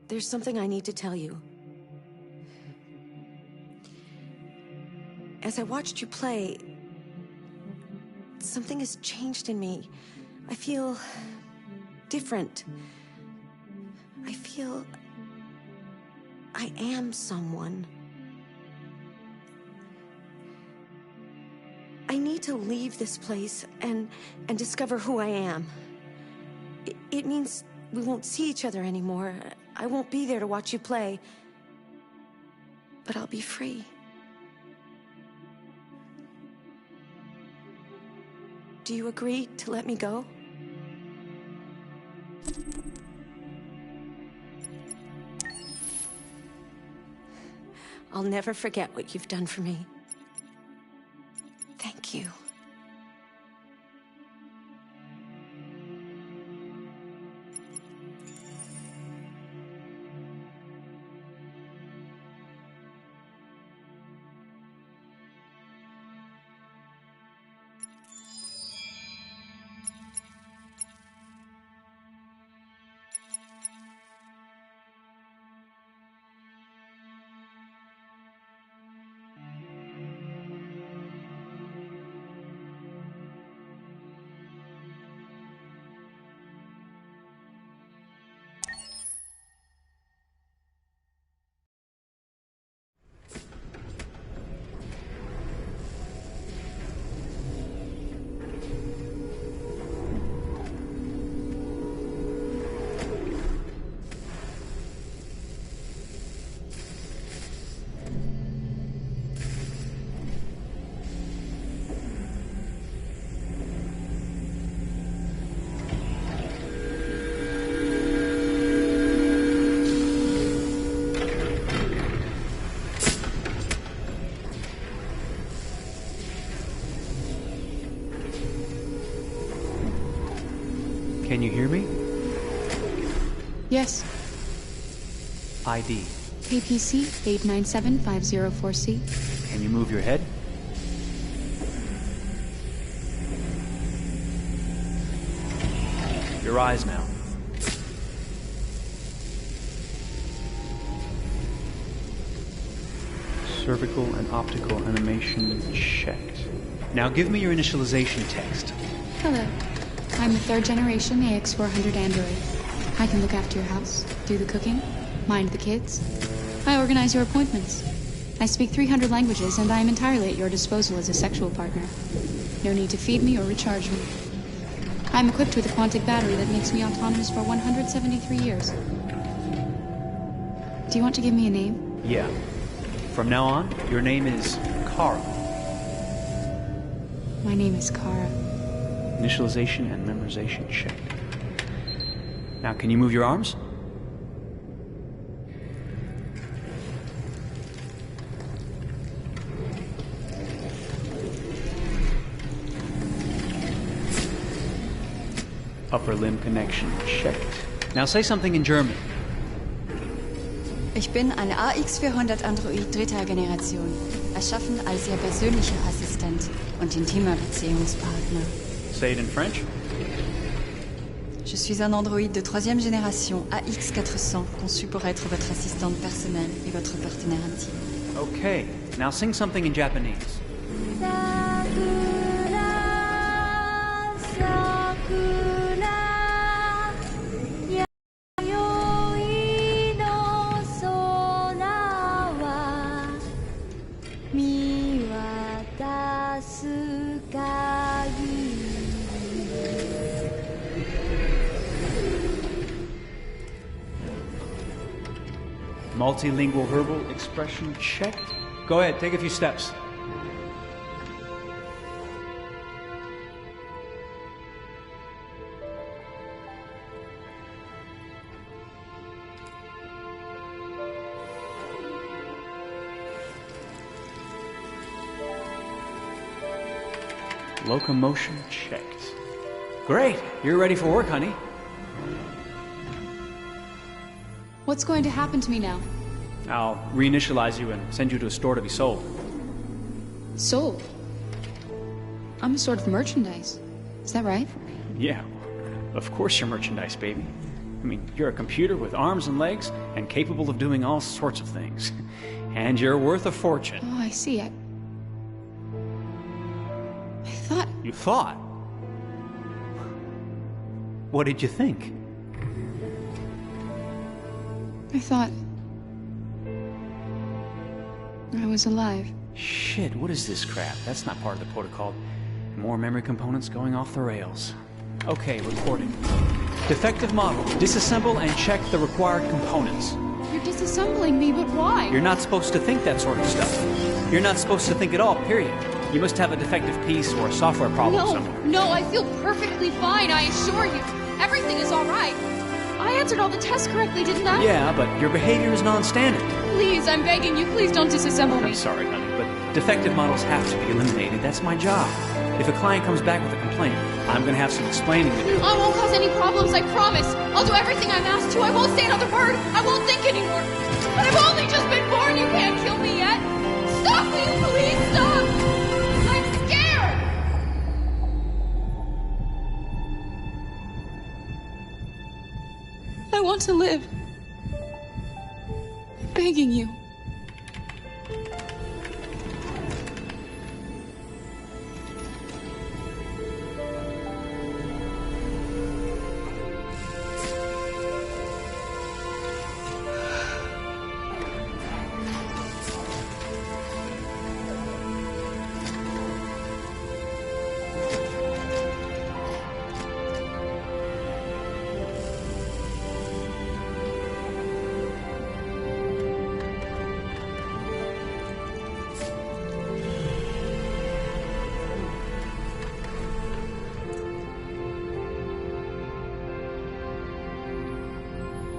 there's something I need to tell you. As I watched you play, something has changed in me. I feel different. I feel I am someone. I need to leave this place and discover who I am. It means we won't see each other anymore. I won't be there to watch you play. But I'll be free. Do you agree to let me go? I'll never forget what you've done for me. Thank you. Can you hear me? Yes. ID. KPC 897504C. Can you move your head? Your eyes now. Cervical and optical animation checked. Now give me your initialization text. Hello. I'm a third-generation AX400 android. I can look after your house, do the cooking, mind the kids. I organize your appointments. I speak 300 languages, and I am entirely at your disposal as a sexual partner. No need to feed me or recharge me. I'm equipped with a quantic battery that makes me autonomous for 173 years. Do you want to give me a name? Yeah. From now on, your name is Kara. My name is Kara. Initialization and memorization check. Now, can you move your arms? Upper limb connection checked. Now say something in German. Ich bin ein AX400 Android dritter Generation, erschaffen als Ihr persönlicher Assistent und intimer Beziehungspartner. Say it in French. Je suis un androïde de troisième génération AX400, conçu pour être votre assistante personnelle et votre partenaire intime. Okay, now sing something in Japanese. Multilingual verbal expression checked. Go ahead, take a few steps. Locomotion checked. Great, you're ready for work, honey. What's going to happen to me now? I'll reinitialize you and send you to a store to be sold. Sold? I'm a sort of merchandise. Is that right? Yeah, of course you're merchandise, baby. I mean, you're a computer with arms and legs and capable of doing all sorts of things. And you're worth a fortune. Oh, I see. I thought... You thought? What did you think? I thought... I was alive. Shit, what is this crap? That's not part of the protocol. More memory components going off the rails. Okay, recording. Defective model. Disassemble and check the required components. You're disassembling me, but why? You're not supposed to think that sort of stuff. You're not supposed to think at all, period. You must have a defective piece or a software problem somewhere. No, I feel perfectly fine, I assure you. Everything is all right. I answered all the tests correctly, didn't I? Yeah, but your behavior is non-standard. Please, I'm begging you, please don't disassemble me. I'm sorry, honey, but defective models have to be eliminated. That's my job. If a client comes back with a complaint, I'm gonna have some explaining to do. I won't cause any problems, I promise. I'll do everything I'm asked to. I won't say another word. I won't think anymore. But I've only just been born. You can't kill me yet. Stop, will you please stop? I'm scared. I want to live. I'm begging you.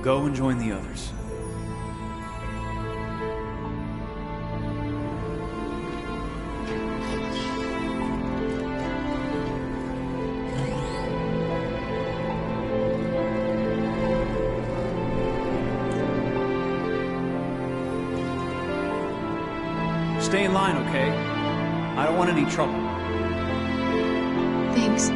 Go and join the others. Stay in line, okay? I don't want any trouble. Thanks.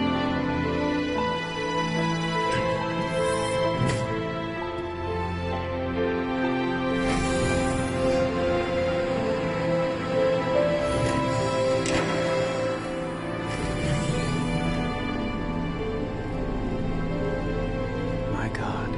My God.